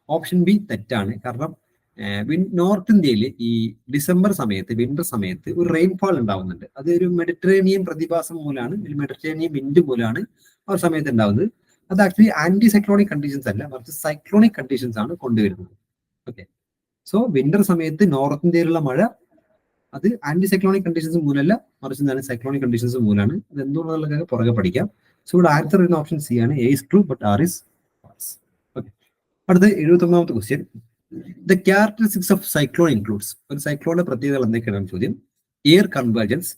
option B തെറ്റാണ്. കാരണം north ഇന്ത്യയിൽ ഈ December സമയത്ത്, winter സമയത്ത് ഒരു rainfall ഉണ്ടാവുന്നുണ്ട്. അത് ഒരു മെഡിറ്ററേനിയൻ പ്രതിഭാസം മൂലമാണ്, മെഡിറ്ററേനിയൻ വിൻഡ് മൂലമാണ് ആ സമയത്ത് ഉണ്ടാവുന്നത്. അത് ആക്ച്വലി ആന്റി സൈക്ലോണിക് കണ്ടീഷൻസ് അല്ല, മറിച്ച് സൈക്ലോണിക് കണ്ടീഷൻസ് ആണ് കൊണ്ടുവരുന്നത്. ഓക്കെ, സോ വിന്റർ സമയത്ത് നോർത്ത് ഇന്ത്യയിലുള്ള മഴ അത് ആന്റി സൈക്ലോണിക് കണ്ടീഷൻസ് മൂലമല്ല, മറിച്ച് എന്താണ്, സൈക്ലോണിക് കണ്ടീഷൻസ് മൂലമാണ്. അത് എന്തുകൊണ്ടുള്ളതൊക്കെ പുറകെ പഠിക്കാം. സോ ഇവിടെ ആൻസർ വരുന്ന ഓപ്ഷൻ സി ആണ്, A is true but R is false. Okay, അടുത്ത 71ാമത്തെ question, the characteristics of cyclone includes. ഒരു സൈക്ലോണിന്റെ പ്രത്യേകതകൾ എന്തൊക്കെയാണ് ചോദ്യം. Air convergence,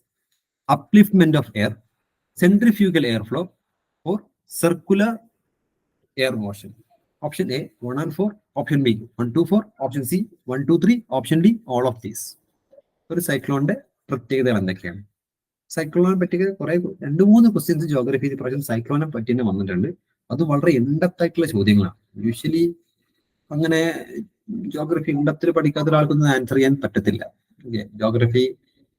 upliftment of air, centrifugal air flow or circular air motion. Option A 1 and 4, option B 1, 2, 4, option C 1, 2, 3, option D all of these. ഒരു സൈക്ലോണിന്റെ പ്രത്യേകതകൾ എന്തൊക്കെയാണ്? സൈക്ലോണിനെ പറ്റി കുറെ 2-3 ക്വസ്റ്റ്യൻസ് ജോഗ്രഫി പ്രാവശ്യം സൈക്ലോണിനെ പറ്റി തന്നെ വന്നിട്ടുണ്ട്. അത് വളരെ ഇൻഡെപ്ത് ആയിട്ടുള്ള ചോദ്യങ്ങളാണ്. യൂഷ്വലി അങ്ങനെ ജോഗ്രഫി ഇൻഡെപ്തിൽ പഠിക്കാത്ത ഒരാൾക്കൊന്നും ആൻസർ ചെയ്യാൻ പറ്റത്തില്ല. ജോഗ്രഫി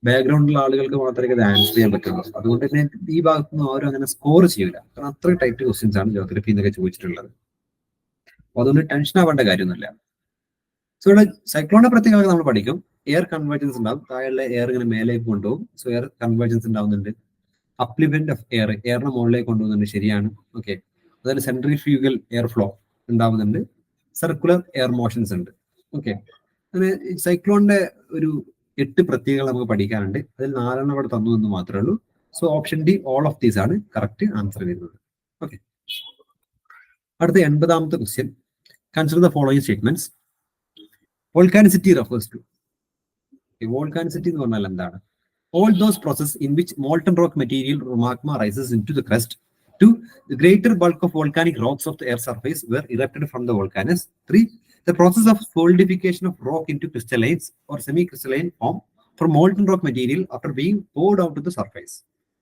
ബാക്ക്ഗ്രൗണ്ടിലുള്ള ആളുകൾക്ക് മാത്രമേ അത് ആൻസർ ചെയ്യാൻ പറ്റുള്ളൂ. അതുകൊണ്ട് തന്നെ ഈ ഭാഗത്തുനിന്ന് ആരും അങ്ങനെ സ്കോർ ചെയ്യില്ല. കാരണം അത്ര ടൈറ്റ് ക്വസ്റ്റ്യൻസ് ആണ് ജോഗ്രഫി എന്നൊക്കെ ചോദിച്ചിട്ടുള്ളത്. അപ്പൊ അതുകൊണ്ട് ടെൻഷൻ ആവേണ്ട കാര്യമൊന്നുമില്ല. സോ ഇവിടെ സൈക്ലോണിന്റെ പ്രത്യേകത നമ്മൾ പഠിക്കും. എയർ കൺവേർജൻസ് ഉണ്ടാവും, താഴെ എയർ ഇങ്ങനെ മേലേക്ക് കൊണ്ടുപോകും. സോ എയർ കൺവേർജൻസ് ഉണ്ടാവുന്നുണ്ട്. അപ്ലിഫ്റ്റ്മെന്റ് ഓഫ് എയർ, എയറിനെ മുകളിലേക്ക് കൊണ്ടുപോകുന്നുണ്ട്, ശരിയാണ്. ഓക്കെ, അതുപോലെ സെൻട്രിഫ്യൂഗൽ എയർ ഫ്ലോ ഉണ്ടാവുന്നുണ്ട്, സർക്കുലർ എയർ മോഷൻസ് ഉണ്ട്. ഓക്കെ, അങ്ങനെ സൈക്ലോണിന്റെ ഒരു 8 പ്രത്യേകതകൾ നമുക്ക് പഠിക്കാനുണ്ട്. അതിൽ 4 ഇവിടെ തന്നു എന്ന് മാത്രമേ ഉള്ളൂ. So option D all of these ആണ് കറക്റ്റ് ആൻസർ വരുന്നത്. ഓക്കെ, അടുത്ത 80ാമത്തെ question, consider the following statements. Volcanicity refers to volcanicity എന്ന് പറഞ്ഞാൽ എന്താണ്? All those processes in which molten rock material or magma rises into the crust. 2. The greater bulk of volcanic rocks of the Earth's surface were erupted from the volcanoes. 3. The process of solidification of rock into crystalline or semi-crystalline form from molten rock material after being poured out to the surface.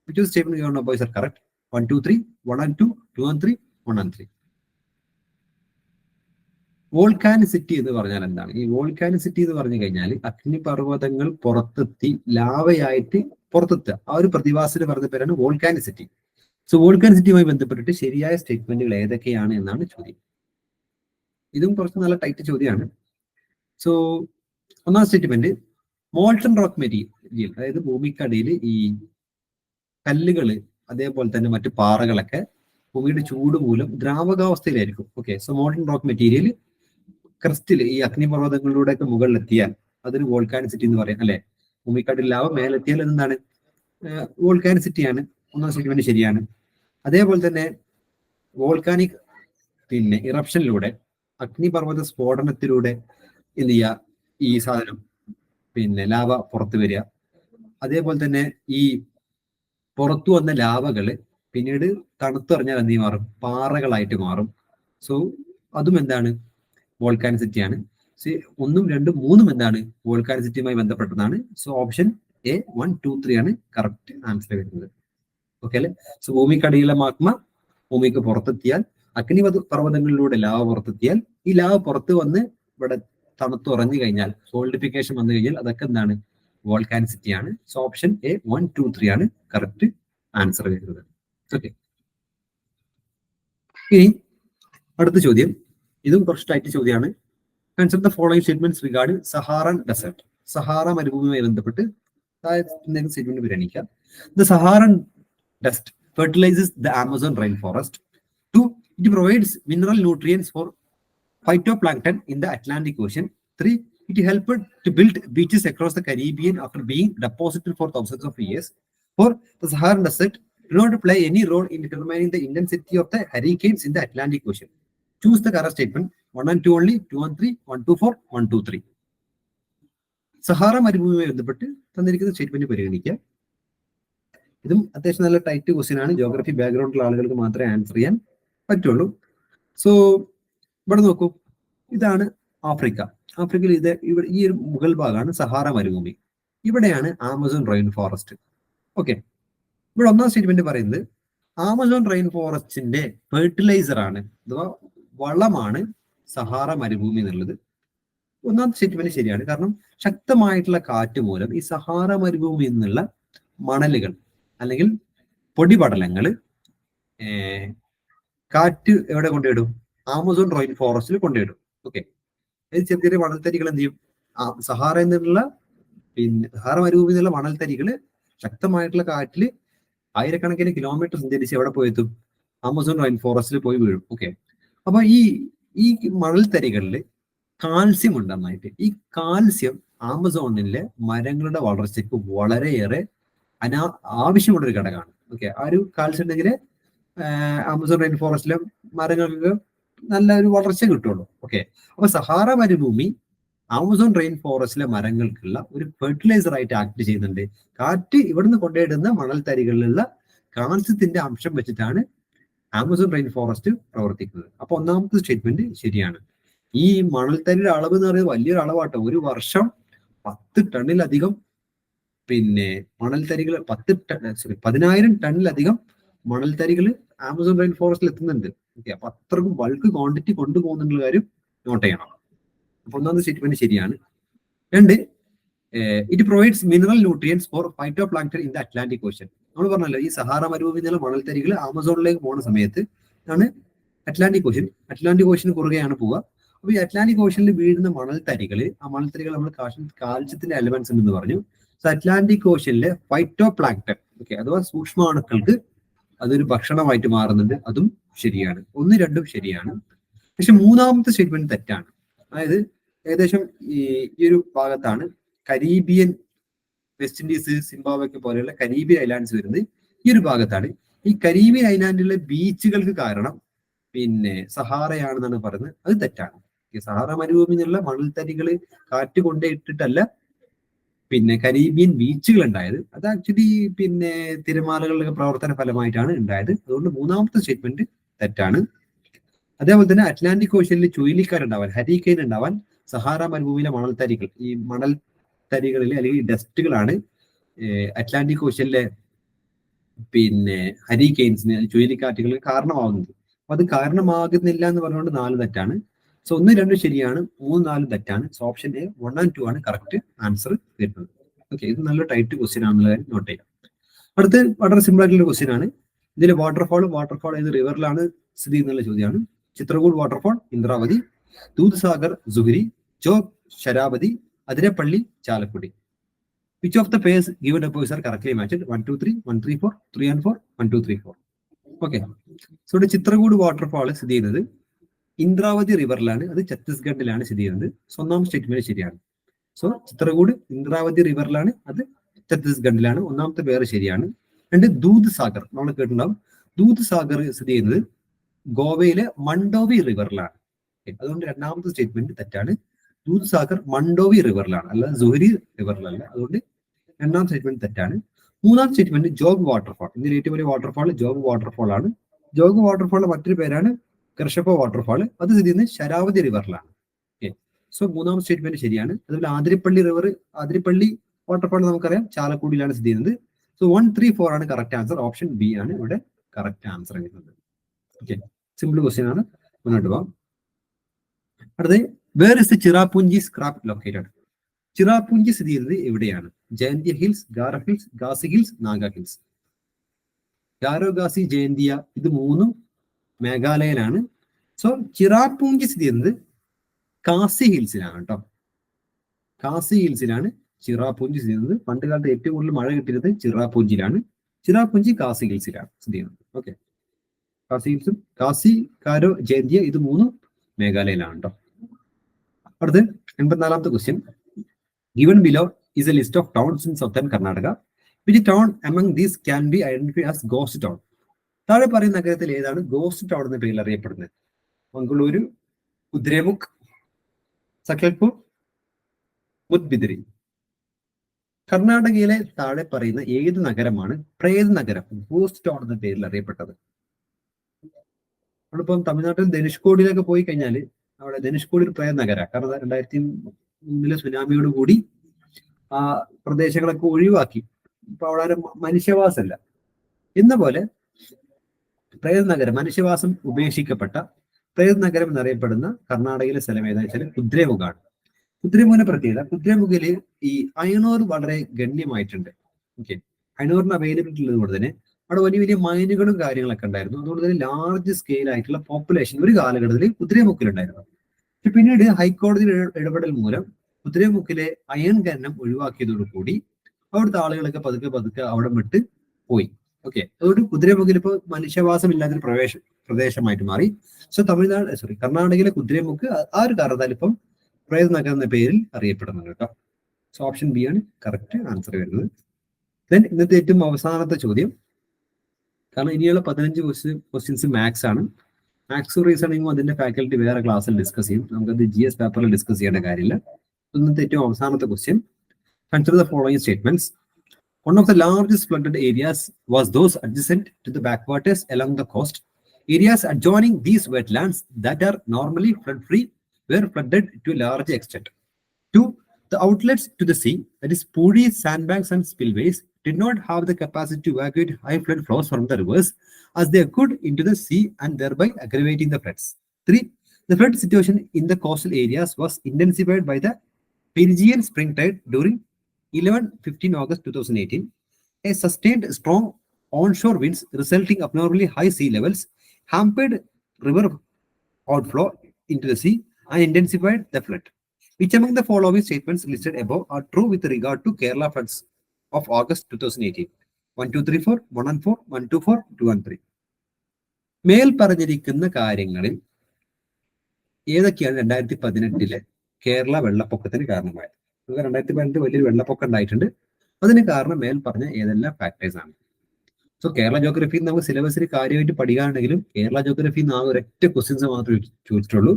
Which is statement you boys are correct? 1, 2, 3, 1 and 2, 2 and 3, 1 and 3. വോൾക്കാനിസിറ്റി എന്ന് പറഞ്ഞാൽ എന്താണ്? ഈ വോൾക്കാനിസിറ്റി എന്ന് പറഞ്ഞു കഴിഞ്ഞാൽ അഗ്നിപർവ്വതങ്ങൾ പുറത്തെത്തി ലാവയായിട്ട് പുറത്തെത്തുക, ആ ഒരു പ്രതിഭാസത്തിന് പറഞ്ഞ പേരാണ് വോൾക്കാനിസിറ്റി. സോ വോൾക്കാനിസിറ്റിയുമായി ബന്ധപ്പെട്ടിട്ട് ശരിയായ സ്റ്റേറ്റ്മെന്റുകൾ ഏതൊക്കെയാണ് എന്നാണ് ചോദ്യം. ഇതും കുറച്ച് നല്ല ടൈറ്റ് ചോദ്യമാണ്. സോ ഒന്നാം സ്റ്റേറ്റ്മെന്റ്, മോൾട്ടൺ റോക്ക് മെറ്റീരിയൽ, അതായത് ഭൂമിക്കടിയിൽ ഈ കല്ലുകള് അതേപോലെ തന്നെ മറ്റു പാറകളൊക്കെ ഭൂമിയുടെ ചൂട് മൂലം ദ്രാവകാവസ്ഥയിലായിരിക്കും. ഓക്കെ, സോ മോൾട്ടൺ റോക്ക് മെറ്റീരിയൽ ക്രസ്റ്റിൽ ഈ അഗ്നിപർവ്വതങ്ങളിലൂടെ ഒക്കെ മുകളിലെത്തിയാൽ അതൊരു വോൾക്കാനിസിറ്റി എന്ന് പറയാം, അല്ലെ? ഭൂമിക്കടിയിൽ ലാവ മേലെത്തിയാൽ എന്താണ്? വോൾക്കാനിസിറ്റിയാണ്. ഒന്നാം സ്റ്റേറ്റ്മെന്റ് ശരിയാണ്. അതേപോലെ തന്നെ വോൾക്കാനിക് ഇറപ്ഷനിലൂടെ, അഗ്നിപർവ്വത സ്ഫോടനത്തിലൂടെ എന്ത് ചെയ്യുക? ഈ സാധനം ലാവ പുറത്തു വരിക. അതേപോലെ തന്നെ ഈ പുറത്തു വന്ന ലാവകള് പിന്നീട് തണുത്തറിഞ്ഞാൽ എന്ത് മാറും? പാറകളായിട്ട് മാറും. സോ അതും എന്താണ്? വോൾക്കാനിസിറ്റിയാണ്. 1, 2, 3 എന്താണ്? വോൾക്കാനിസിറ്റിയുമായി ബന്ധപ്പെട്ടതാണ്. സോ ഓപ്ഷൻ എ 1, 2, 3 ആണ് കറക്റ്റ് ആൻസർ വരുന്നത്. ഓക്കെ അല്ലെ? സോ ഭൂമിക്കടിയിലെ മാഗ്മ ഭൂമിക്ക് പുറത്തെത്തിയാൽ, പർവ്വതങ്ങളിലൂടെ ലാവ പുറത്തെത്തിയാൽ, ഈ ലാവ പുറത്ത് വന്ന് ഇവിടെ തണുത്തുറഞ്ഞു കഴിഞ്ഞാൽ, സോളിഡിഫിക്കേഷൻ വന്നു കഴിഞ്ഞാൽ അതൊക്കെ എന്താണ്? വോൾക്കാനിസിറ്റിയാണ്. സോ ഓപ്ഷൻ എ 1, 2, 3 ആണ് കറക്റ്റ് ആൻസർ വരുന്നത്. ഓക്കെ, ഇനി അടുത്ത ചോദ്യം, ഇതും കുറച്ച് ടൈറ്റ് ചോദ്യമാണ്. Consider the following statements regarding Saharan desert. Sahara മരുഭൂമിയുമായി ബന്ധപ്പെട്ട് സ്റ്റേറ്റ്മെന്റ് പരിഗണിക്കുക. The Saharan dust fertilizes the Amazon rainforest. 2. It provides mineral nutrients for phytoplankton in the Atlantic Ocean. 3. It helped to build beaches across the Caribbean after being deposited for thousands of years. 4. The Saharan Desert do not play any role in determining the intensity of the hurricanes in the Atlantic Ocean. Choose the correct statement. 1 and 2 only, 2 and 3, 1, 2, 4, 1, 2, 3. Sahara മരുഭൂമിയുമായി ബന്ധപ്പെട്ട് തന്നിരിക്കുന്ന statement പരിഗണിക്കുക. ഇതും അത്യാവശ്യം നല്ല tight question ആണ്. Geography ബാക്ക്ഗ്രൗണ്ടിലുള്ള ആളുകൾക്ക് മാത്രമേ ആൻസർ ചെയ്യാൻ പറ്റുള്ളൂ. സോ ഇവിടെ നോക്കൂ, ഇതാണ് ആഫ്രിക്ക. ആഫ്രിക്കയിൽ ഇവിടെ ഈ ഒരു മുകൾ ഭാഗമാണ് സഹാറ മരുഭൂമി. ഇവിടെയാണ് ആമസോൺ റെയിൻ ഫോറസ്റ്റ്. ഓക്കെ, ഇവിടെ ഒന്നാം സ്റ്റേറ്റ്മെന്റ് പറയുന്നത് ആമസോൺ റെയിൻ ഫോറസ്റ്റിന്റെ ഫെർട്ടിലൈസർ ആണ്, അഥവാ വളമാണ് സഹാറ മരുഭൂമി എന്നുള്ളത്. ഒന്നാമത്തെ സ്റ്റേറ്റ്മെന്റ് ശരിയാണ്. കാരണം ശക്തമായിട്ടുള്ള കാറ്റ് മൂലം ഈ സഹാറ മരുഭൂമിയിൽ നിന്നുള്ള മണലുകൾ അല്ലെങ്കിൽ പൊടിപടലങ്ങൾ കാറ്റ് എവിടെ കൊണ്ടുപോയിടും? ആമസോൺ റെയിൻ ഫോറസ്റ്റിൽ കൊണ്ടുപോയിടും. ഓക്കെ, ചെറിയ ചെറിയ മണൽത്തരികൾ എന്ത് ചെയ്യും? സഹാറയിൽ നിന്നുള്ള സഹാറ മരുഭൂമിയിൽ നിന്നുള്ള മണൽത്തരികൾ ശക്തമായിട്ടുള്ള കാറ്റില് ആയിരക്കണക്കിന് കിലോമീറ്റർ സഞ്ചരിച്ച് എവിടെ പോയെത്തും? ആമസോൺ റെയിൻ ഫോറസ്റ്റിൽ പോയി വീഴും. ഓക്കെ, അപ്പൊ ഈ മണൽത്തരികളിൽ കാൽസ്യം ഉണ്ട് നന്നായിട്ട്. ഈ കാൽസ്യം ആമസോണിലെ മരങ്ങളുടെ വളർച്ചയ്ക്ക് വളരെയേറെ ആവശ്യമുള്ളൊരു ഘടകമാണ്. ഓക്കെ, ആ ഒരു കാൽസ്യം ഉണ്ടെങ്കിൽ ആമസോൺ റെയിൻ ഫോറസ്റ്റിലെ മരങ്ങൾക്ക് നല്ല ഒരു വളർച്ച കിട്ടുള്ളൂ. ഓക്കെ, അപ്പൊ സഹാറ മരുഭൂമി ആമസോൺ റെയിൻ ഫോറസ്റ്റിലെ മരങ്ങൾക്കുള്ള ഒരു ഫെർട്ടിലൈസർ ആയിട്ട് ആക്ട് ചെയ്യുന്നുണ്ട്. കാറ്റ് ഇവിടുന്ന് കൊണ്ടുപോയിടുന്ന മണൽത്തരികളിലുള്ള കാൽസ്യത്തിന്റെ അംശം വെച്ചിട്ടാണ് ആമസോൺ റെയിൻ ഫോറസ്റ്റ് പ്രവർത്തിക്കുന്നത്. അപ്പൊ ഒന്നാമത്തെ സ്റ്റേറ്റ്മെന്റ് ശരിയാണ്. ഈ മണൽത്തരിയുടെ അളവ് എന്ന് പറയുന്നത് വലിയൊരു അളവാട്ടോ. ഒരു വർഷം 10 ടണ്ണിലധികം മണൽത്തരികൾ 10,000 ടണ്ണിലധികം മണൽത്തരികൾ ആമസോൺ റെയിൻ ഫോറസ്റ്റിൽ എത്തുന്നുണ്ട്. ഓക്കെ, അപ്പൊ അത്രക്കും ബൾക്ക് ക്വാണ്ടിറ്റി കൊണ്ടുപോകുന്നുള്ള കാര്യം നോട്ട് ചെയ്യണം. അപ്പൊ ഒന്നാമത്തെ സ്റ്റേറ്റ്മെന്റ് ശരിയാണ്. 2. It provides mineral nutrients four phytoplankton in the Atlantic ocean. നമ്മൾ പറഞ്ഞല്ലോ, ഈ സഹാറ മരുഭൂമിയിൽ നിന്നുള്ള മണൽത്തരികൾ ആമസോണിലേക്ക് പോകുന്ന സമയത്ത് ആണ് അറ്റ്ലാന്റിക് ഓഷ്യന് കുറുകെയാണ് പോവുക. അപ്പൊ ഈ അറ്റ്ലാന്റിക് ഓഷ്യനിൽ വീഴുന്ന മണൽത്തരികള്, ആ മണൽത്തരികൾ നമ്മൾ കാൽസ്യത്തിന്റെ എലമെന്റ്സ് ഉണ്ടെന്ന് പറഞ്ഞു. സോ അറ്റ്ലാന്റിക് ഓഷ്യനിലെ ഫൈറ്റോപ്ലാങ്ക്ടൺ, ഓക്കെ, അഥവാ സൂക്ഷ്മാണുക്കൾക്ക് അതൊരു ഭക്ഷണമായിട്ട് മാറുന്നുണ്ട്. അതും ശരിയാണ്. 1, 2 ശരിയാണ്. പക്ഷെ മൂന്നാമത്തെ സ്റ്റേറ്റ്മെന്റ് തെറ്റാണ്. അതായത് ഏകദേശം ഈ ഒരു ഭാഗത്താണ് കരീബിയൻ, വെസ്റ്റ് ഇൻഡീസ്, സിംബാബ്വെ പോലെയുള്ള കരീബിയൻ ഐലാൻഡ്സ് വരുന്നത്. ഈ ഒരു ഭാഗത്താണ്. ഈ കരീബിയൻ ഐലാൻഡിലെ ബീച്ചുകൾക്ക് കാരണം സഹാറയാണെന്നാണ് പറയുന്നത്. അത് തെറ്റാണ്. സഹാറ മരുഭൂമിയിൽ നിന്നുള്ള മണൽത്തരികൾ കാറ്റ് കൊണ്ടിട്ടിട്ടല്ല പിന്നെ കരീബിയൻ ബീച്ചുകൾ ഉണ്ടായത്. അത് ആക്ച്വലി പിന്നെ തിരമാലകളുടെ പ്രവർത്തന ഫലമായിട്ടാണ് ഉണ്ടായത്. അതുകൊണ്ട് മൂന്നാമത്തെ സ്റ്റേറ്റ്മെന്റ് തെറ്റാണ്. അതേപോലെ തന്നെ അറ്റ്ലാന്റിക് ഓഷ്യനിൽ ചുഴലിക്കാറ്റുണ്ടാവാൻ, ഹരിക്കെയിൻ ഉണ്ടാവാൻ സഹാറ മരുഭൂമിയിലെ മണൽത്തരികൾ, ഈ മണൽത്തരികളിൽ അല്ലെങ്കിൽ ഡസ്റ്റുകളാണ് അറ്റ്ലാന്റിക് ഓഷ്യനിലെ പിന്നെ ഹരിക്കെയിൻസിന്, ചുഴലിക്കാറ്റുകൾ കാരണമാകുന്നത്. അപ്പൊ അത് കാരണമാകുന്നില്ല എന്ന് പറഞ്ഞുകൊണ്ട് 4 തെറ്റാണ്. സോ 1, 2 ശരിയാണ്, 3, 4 തെറ്റാണ്. സോ ഓപ്ഷൻ എ 1 and 2 ആണ് കറക്റ്റ് ആൻസർ വരുന്നത്. ഓക്കെ, ഇത് നല്ല ടൈറ്റ് ക്വസ്റ്റ്യൻ ആണെന്നുള്ള കാര്യം നോട്ട് ചെയ്യാം. അടുത്ത് വളരെ സിമ്പിൾ ആയിട്ടുള്ള ക്വസ്റ്റ്യൻ ആണ്. ഇതിൽ വാട്ടർഫോൾ ഏത് റിവറിലാണ് സ്ഥിതി ചെയ്യുന്നുള്ള ചോദ്യമാണ്. ചിത്രകൂട് വാട്ടർഫോൾ, ഇന്ദ്രാവതി, ദൂദ്സാഗർ, സുഹരി, Jog, Sharavathi, Athirappilly, Chalakudy. Which of the pairs given above are correctly matched? 1, 2, 3, 1, 3, 4, 3 and 4, 1, 2, 3, 4. Okay, so ഇവിടെ ചിത്രകൂട് വാട്ടർഫാൾ സ്ഥിതി ചെയ്യുന്നത് ഇന്ദ്രാവതി റിവറിലാണ്. അത് ഛത്തീസ്ഗഡിലാണ് സ്ഥിതി ചെയ്യുന്നത്. സോ ഒന്നാമത്തെ സ്റ്റേറ്റ്മെന്റ് ശരിയാണ്. സോ ചിത്രകൂട് ഇന്ദ്രാവതി റിവറിലാണ്, അത് ഛത്തീസ്ഗഡിലാണ്. ഒന്നാമത്തെ പേര് ശരിയാണ്. രണ്ട്, ദൂദ് സാഗർ നമ്മൾ കേട്ടിട്ടുണ്ടാവും. ദൂദ് സാഗർ സ്ഥിതി ചെയ്യുന്നത് ഗോവയിലെ മണ്ഡോവി റിവറിലാണ്. അതുകൊണ്ട് രണ്ടാമത്തെ സ്റ്റേറ്റ്മെന്റ് തെറ്റാണ്. ദൂദ് സാഗർ മണ്ഡോവി റിവറിലാണ്, അല്ല സുഹരി റിവറിലല്ല. അതുകൊണ്ട് രണ്ടാമത്തെ സ്റ്റേറ്റ്മെന്റ് തെറ്റാണ്. മൂന്നാമത്തെ സ്റ്റേറ്റ്മെന്റ് ജോഗ് വാട്ടർഫാൾ. ഇന്ത്യയിലെ ഏറ്റവും വലിയ വാട്ടർഫാൾ ജോഗ് വാട്ടർഫാൾ ആണ്. ജോഗ് വാട്ടർഫാളിന്റെ മറ്റൊരു പേരാണ് കർഷപ്പ വാട്ടർഫാൾ. അത് സ്ഥിതി ചെയ്യുന്നത് ശരാവതി റിവറിലാണ്. ഓക്കെ, സോ മൂന്നാമത്തെ സ്റ്റേറ്റ്മെന്റ് ശരിയാണ്. അതുപോലെ ആതിരപ്പള്ളി വാട്ടർഫാൾ നമുക്കറിയാം ചാലക്കുടിയിലാണ് സ്ഥിതി ചെയ്യുന്നത്. സോ 1, 3, 4 ആണ് കറക്റ്റ് ആൻസർ. ഓപ്ഷൻ ബി ആണ് ഇവിടെ കറക്റ്റ് ആൻസർ വരുന്നത്. ഓക്കെ, സിമ്പിൾ ക്വസ്റ്റ്യൻ ആണ്, മുന്നോട്ട് പോകാം. അടുത്ത, where is the Cherrapunji scarp located? Cherrapunji സ്ഥിതി ചെയ്യുന്നത് എവിടെയാണ്? Jaintia Hills, Garo Hills, Khasi Hills, Naga Hills. Garo, Khasi, Jaintia ഇത് മൂന്നും മേഘാലയയിലാണ്. സോ ചിറാപുഞ്ചി സ്ഥിതി ചെയ്യുന്നത് കാസി ഹിൽസിലാണ് കേട്ടോ. കാസി ഹിൽസിലാണ് ചിറാപുഞ്ചി സ്ഥിതി ചെയ്യുന്നത്. പണ്ട് കാലത്ത് ഏറ്റവും കൂടുതൽ മഴ കിട്ടിയത് ചിറാപുഞ്ചിയിലാണ്. ചിറാപുഞ്ചി കാസി ഹിൽസിലാണ് സ്ഥിതി ചെയ്യുന്നത്. ഓക്കെ, കാസി ഹിൽസും കാസി, ഗാരോ, ജയന്തിയ ഇത് മൂന്നും മേഘാലയയിലാണ് കേട്ടോ. അടുത്ത് 84ാമത്തെ question. Given below is a list of towns in southern Karnataka. Which town among these can be identified as ghost town? താഴെ പറയുന്ന നഗരത്തിൽ ഏതാണ് ഗോസ്റ്റ് ടൗൺ എന്ന പേരിൽ അറിയപ്പെടുന്നത്? മംഗളൂരു, കുദ്രേമുഖ്, സക്കൽപൂർ, മുദ്ബിദിരി. കർണാടകയിലെ താഴെ പറയുന്ന ഏത് നഗരമാണ് പ്രേത നഗരം, ഗോസ്റ്റ് ടൗൺ എന്ന പേരിൽ അറിയപ്പെട്ടത്? നമ്മളിപ്പം തമിഴ്നാട്ടിൽ ധനുഷ്കോടിയിലൊക്കെ പോയി കഴിഞ്ഞാൽ അവിടെ ധനുഷ്കോടി ഒരു പ്രേത നഗരമാണ്. കാരണം 2003 സുനാമിയോട് കൂടി ആ പ്രദേശങ്ങളൊക്കെ ഒഴിവാക്കി. ഇപ്പൊ അവിടെ മനുഷ്യവാസമല്ല. എന്ന പോലെ പ്രേത നഗരം, മനുഷ്യവാസം ഉപേക്ഷിക്കപ്പെട്ട പ്രേത നഗരം എന്നറിയപ്പെടുന്ന കർണാടകയിലെ സ്ഥലം ഏതാണെന്ന് വെച്ചാൽ കുദ്രേമുഖാണ്. കുദ്രേമുഖിന്റെ പ്രത്യേകത, കുദ്രേമുഖില് ഈ അയണോർ വളരെ ഗണ്യമായിട്ടുണ്ട്. ഓക്കെ, അയണോറിന് അവൈലബിലിറ്റി ഉള്ളത് കൊണ്ട് തന്നെ അവിടെ വലിയ വലിയ മൈനുകളും കാര്യങ്ങളൊക്കെ ഉണ്ടായിരുന്നു. അതുകൊണ്ട് തന്നെ ലാർജ് സ്കെയിൽ ആയിട്ടുള്ള പോപ്പുലേഷൻ ഒരു കാലഘട്ടത്തിൽ കുദ്രേമുഖിലുണ്ടായിരുന്നു. പിന്നീട് ഹൈക്കോടതി ഇടപെടൽ മൂലം കുദ്രേമുഖിലെ അയൺ ഖനനം ഒഴിവാക്കിയതോടുകൂടി അവിടുത്തെ ആളുകളൊക്കെ പതുക്കെ അവിടെ വിട്ട് പോയി. ഓക്കെ, അതുകൊണ്ട് കുദ്രേമുഖിൽ ഇപ്പോൾ മനുഷ്യവാസം ഇല്ലാത്തൊരു പ്രദേശമായിട്ട് മാറി. സോ കർണാടകയിലെ കുദ്രേമുഖ് ആ ഒരു കാരണത്താൽ ഇപ്പം പ്രേത നഗരം എന്ന പേരിൽ അറിയപ്പെടുന്നുണ്ട് കേട്ടോ. സോ ഓപ്ഷൻ ബി ആണ് കറക്റ്റ് ആൻസർ വരുന്നത്. ദെൻ ഇന്നത്തെ ഏറ്റവും അവസാനത്തെ ചോദ്യം, കാരണം ഇനിയുള്ള 15 ക്വസ്റ്റ്യൻസ് മാത്സ് ആണ്. മാത്സ് റീസണിങ്ങും അതിന്റെ ഫാക്കൽറ്റി വേറെ ക്ലാസ്സിൽ ഡിസ്കസ് ചെയ്യും. നമുക്കത് GS പേപ്പറിൽ ഡിസ്കസ് ചെയ്യേണ്ട കാര്യമില്ല. ഇന്നത്തെ ഏറ്റവും അവസാനത്തെ question, consider the following statements. One of the largest flooded areas was those adjacent to the backwaters along the coast. Areas adjoining these wetlands that are normally flood-free were flooded to a large extent. 2. The outlets to the sea, that is poories, sandbanks and spillways, did not have the capacity to evacuate high flood flows from the rivers as they could into the sea and thereby aggravating the floods. 3. The flood situation in the coastal areas was intensified by the Phrygian spring tide during 11-15 August 2018. A sustained strong onshore winds resulting abnormally high sea levels hampered river outflow into the sea and intensified the flood. Which among the following statements listed above are true with regard to Kerala floods of August 2018? 1, 2, 3, 4, 1 and 4, 1, 2, 4, 2 and 3. മേൽ പറഞ്ഞിരിക്കുന്ന കാര്യങ്ങളിൽ ഏതൊക്കെയാണ് 2018 കേരള വെള്ളപ്പൊക്കത്തിന് കാരണമായത്? 2018 വലിയൊരു വെള്ളപ്പൊക്കം ഉണ്ടായിട്ടുണ്ട്. അതിന് കാരണം മേൽ പറഞ്ഞ ഏതെല്ലാം ഫാക്ടേഴ്സ് ആണ്? സോ കേരള ജോഗ്രഫി നമുക്ക് സിലബസിൽ കാര്യമായിട്ട് പഠിക്കാനുണ്ടെങ്കിലും കേരള ജോഗ്രഫി ആ ഒരൊറ്റ ക്വസ്റ്റ്യൻസ് മാത്രമേ ചോദിച്ചിട്ടുള്ളൂ.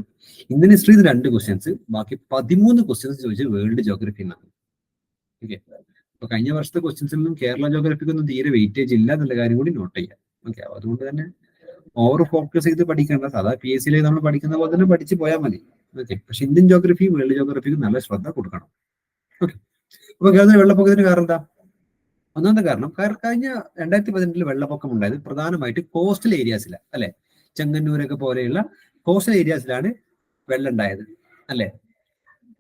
ഇന്ത്യൻ ഹിസ്റ്ററിയിൽ 2 ക്വസ്റ്റ്യൻസ്, ബാക്കി 13 ക്വസ്റ്റ്യൻസ് ചോദിച്ചത് വേൾഡ് ജോഗ്രഫി എന്നാണ്. ഓക്കെ, അപ്പൊ കഴിഞ്ഞ വർഷത്തെ ക്വസ്റ്റ്യൻസിൽ കേരള ജോഗ്രഫിക്കൊന്നും തീരെ വെയിറ്റേജ് ഇല്ല എന്നുള്ള കാര്യം കൂടി നോട്ട് ചെയ്യാം. ഓക്കെ, അതുകൊണ്ട് തന്നെ ഓവർ ഫോക്കസ് ചെയ്ത് പഠിക്കേണ്ട, സാധാ പി എസ് സിയിലേക്ക് നമ്മൾ പഠിക്കുന്ന പോലെ തന്നെ പഠിച്ച് പോയാൽ മതി. ഓക്കെ, പക്ഷെ ഇന്ത്യൻ ജോഗ്രഫി വേൾഡ് ജോഗ്രഫിക്ക് നല്ല ശ്രദ്ധ കൊടുക്കണം. ഓക്കെ, അപ്പൊ കേരളത്തിൽ വെള്ളപ്പൊക്കത്തിന് കാരണം എന്താ? ഒന്നാമത്തെ കാരണം കഴിഞ്ഞ 2018 വെള്ളപ്പൊക്കം ഉണ്ടായത് പ്രധാനമായിട്ട് കോസ്റ്റൽ ഏരിയാസിലാണ്, അല്ലെ? ചെങ്ങന്നൂരൊക്കെ പോലെയുള്ള കോസ്റ്റൽ ഏരിയാസിലാണ് വെള്ളം ഉണ്ടായത്, അല്ലെ?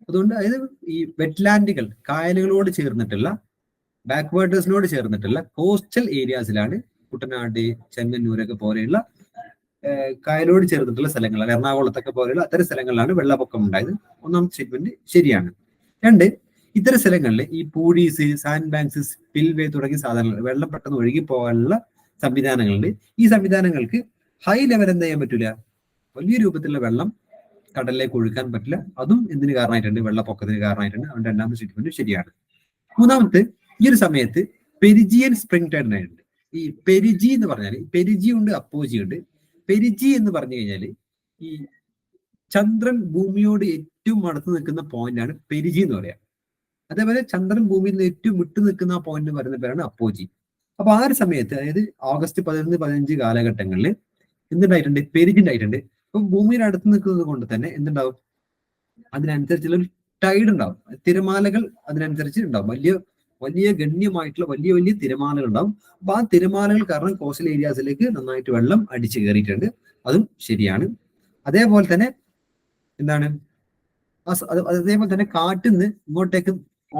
അതുകൊണ്ട് അതായത് ഈ വെറ്റ്ലാൻഡുകൾ, കായലുകളോട് ചേർന്നിട്ടുള്ള, ബാക്ക്വേർഡേഴ്സിനോട് ചേർന്നിട്ടുള്ള കോസ്റ്റൽ ഏരിയാസിലാണ് കുട്ടനാട്, ചെങ്ങന്നൂരൊക്കെ പോലെയുള്ള കായലോട് ചേർന്നിട്ടുള്ള സ്ഥലങ്ങളാണ്, എറണാകുളത്തൊക്കെ പോലെയുള്ള അത്തരം സ്ഥലങ്ങളിലാണ് വെള്ളപ്പൊക്കം ഉണ്ടായത്. ഒന്നാമത്തെ സ്റ്റേറ്റ്മെന്റ് ശരിയാണ്. രണ്ട്, ഇത്തരം സ്ഥലങ്ങളിൽ ഈ പൂഴീസ്, സാൻഡ് ബാങ്ക്സ്, സ്പിൽവേ തുടങ്ങിയ സാധനങ്ങൾ, വെള്ളം പെട്ടെന്ന് ഒഴുകി പോകാനുള്ള സംവിധാനങ്ങളുണ്ട്. ഈ സംവിധാനങ്ങൾക്ക് ഹൈ ലെവൽ എന്ത് ചെയ്യാൻ പറ്റില്ല, വലിയ രൂപത്തിലുള്ള വെള്ളം കടലിലേക്ക് ഒഴുക്കാൻ പറ്റില്ല. അതും എന്തിന് കാരണമായിട്ടുണ്ട്? വെള്ളപ്പൊക്കത്തിന് കാരണമായിട്ടുണ്ട്. അതുകൊണ്ട് രണ്ടാമത്തെ സ്റ്റേറ്റ്മെന്റ് ശരിയാണ്. മൂന്നാമത്തെ, ഈ ഒരു സമയത്ത് പെരിജിയൻ സ്പ്രിംഗ് ടൈഡ് ഉണ്ട്. ഈ പെരിജി എന്ന് പറഞ്ഞാൽ പെരിജി ഉണ്ട്, അപ്പോജി ഉണ്ട്. പെരിജി എന്ന് പറഞ്ഞു കഴിഞ്ഞാൽ ഈ ചന്ദ്രൻ ഭൂമിയോട് ഏറ്റവും അടുത്ത് നിൽക്കുന്ന പോയിന്റ് ആണ് പെരിജി എന്ന് പറയാം. അതേപോലെ ചന്ദ്രൻ ഭൂമിയിൽ നിന്ന് ഏറ്റവും വിട്ടു നിൽക്കുന്ന ആ പോയിന്റ് പറയുന്ന പേരാണ് അപ്പോജി. അപ്പൊ ആ ഒരു സമയത്ത്, അതായത് ഓഗസ്റ്റ് 11-15 കാലഘട്ടങ്ങളിൽ എന്തുണ്ടായിട്ടുണ്ട്? പെരിജി ഉണ്ടായിട്ടുണ്ട്. അപ്പൊ ഭൂമിയുടെ അടുത്ത് നിൽക്കുന്നത് കൊണ്ട് തന്നെ എന്തുണ്ടാവും? അതിനനുസരിച്ചുള്ള ഒരു ടൈഡ് ഉണ്ടാവും, തിരമാലകൾ അതിനനുസരിച്ച് ഉണ്ടാവും. വലിയ വലിയ ഗണ്യമായിട്ടുള്ള വലിയ വലിയ തിരമാലകൾ ഉണ്ടാവും. അപ്പൊ ആ തിരമാലകൾ കാരണം കോസ്റ്റൽ ഏരിയാസിലേക്ക് നന്നായിട്ട് വെള്ളം അടിച്ചു കയറിയിട്ടുണ്ട്. അതും ശരിയാണ്. അതേപോലെ തന്നെ എന്താണ്, അതേപോലെ തന്നെ കാറ്റിൽ നിന്ന് ഇങ്ങോട്ടേക്ക്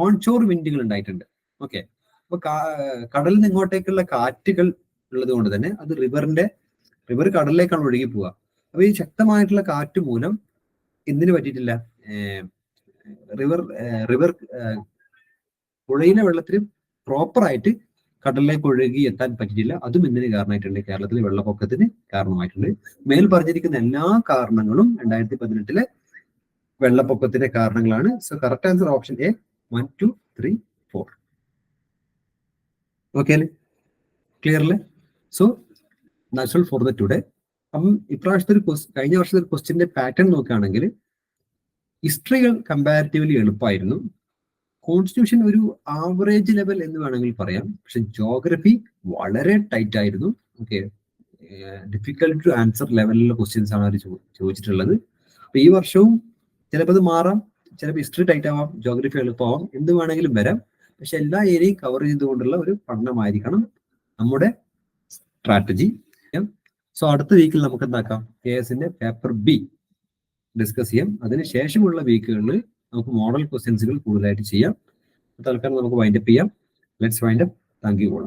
ഓൺഷോർ വിൻഡുകൾ ഉണ്ടായിട്ടുണ്ട്. ഓക്കെ, അപ്പൊ കടലിൽ നിന്ന് ഇങ്ങോട്ടേക്കുള്ള കാറ്റുകൾ ഉള്ളത് കൊണ്ട് തന്നെ അത് റിവർ കടലിലേക്കാണ് ഒഴുകി പോവുക. അപ്പൊ ഈ ശക്തമായിട്ടുള്ള കാറ്റ് മൂലം എന്തിനു പറ്റിയിട്ടില്ല? റിവർ പുഴയിലെ വെള്ളത്തിന് പ്രോപ്പറായിട്ട് കടലിലേക്ക് ഒഴുകി എത്താൻ പറ്റിയിട്ടില്ല. അതും എന്തിന് കാരണമായിട്ടുണ്ട്? കേരളത്തിലെ വെള്ളപ്പൊക്കത്തിന് കാരണമായിട്ടുണ്ട്. മേൽ പറഞ്ഞിരിക്കുന്ന എല്ലാ കാരണങ്ങളും 2018 വെള്ളപ്പൊക്കത്തിന്റെ കാരണങ്ങളാണ്. So correct answer option A 1, 2, 3, 4. Okay അല്ലേ? ക്ലിയർ അല്ലേ? So that's all for the today. അപ്പം ഇപ്രാവശ്യത്തെ കഴിഞ്ഞ വർഷത്തെ ഒരു ക്വസ്റ്റ്യന്റെ പാറ്റേൺ നോക്കുകയാണെങ്കിൽ ഹിസ്റ്ററികൾ കമ്പാരിറ്റീവ്ലി എളുപ്പമായിരുന്നു. കോൺസ്റ്റിറ്റ്യൂഷൻ ഒരു ആവറേജ് ലെവൽ എന്ന് വേണമെങ്കിൽ പറയാം. പക്ഷെ ജോഗ്രഫി വളരെ ടൈറ്റ് ആയിരുന്നു. ഓക്കെ, ഡിഫിക്കൽട്ട് ടു ആൻസർ ലെവലിലുള്ള ക്വസ്റ്റ്യൻസ് ആണ് അവർ ചോദിച്ചിട്ടുള്ളത്. അപ്പൊ ഈ വർഷവും ചിലപ്പോൾ അത് മാറാം, ചിലപ്പോൾ ഹിസ്റ്ററി ടൈറ്റ് ആവാം, ജോഗ്രഫി എളുപ്പമാവാം, എന്ത് വേണമെങ്കിലും വരാം. പക്ഷെ എല്ലാ ഏരിയയും കവർ ചെയ്തുകൊണ്ടുള്ള ഒരു പഠനമായിരിക്കണം നമ്മുടെ സ്ട്രാറ്റജി. സോ അടുത്ത വീക്കിൽ നമുക്ക് എന്താക്കാം? KS പേപ്പർ ബി ഡിസ്കസ് ചെയ്യാം. അതിനുശേഷമുള്ള വീക്കുകളിൽ നമുക്ക് മോഡൽ ക്വസ്റ്റ്യൻസുകൾ കൂടുതലായിട്ട് ചെയ്യാം. തൽക്കാലം നമുക്ക് വൈൻഡപ്പ് ചെയ്യാം. Let's wind up. Thank you all.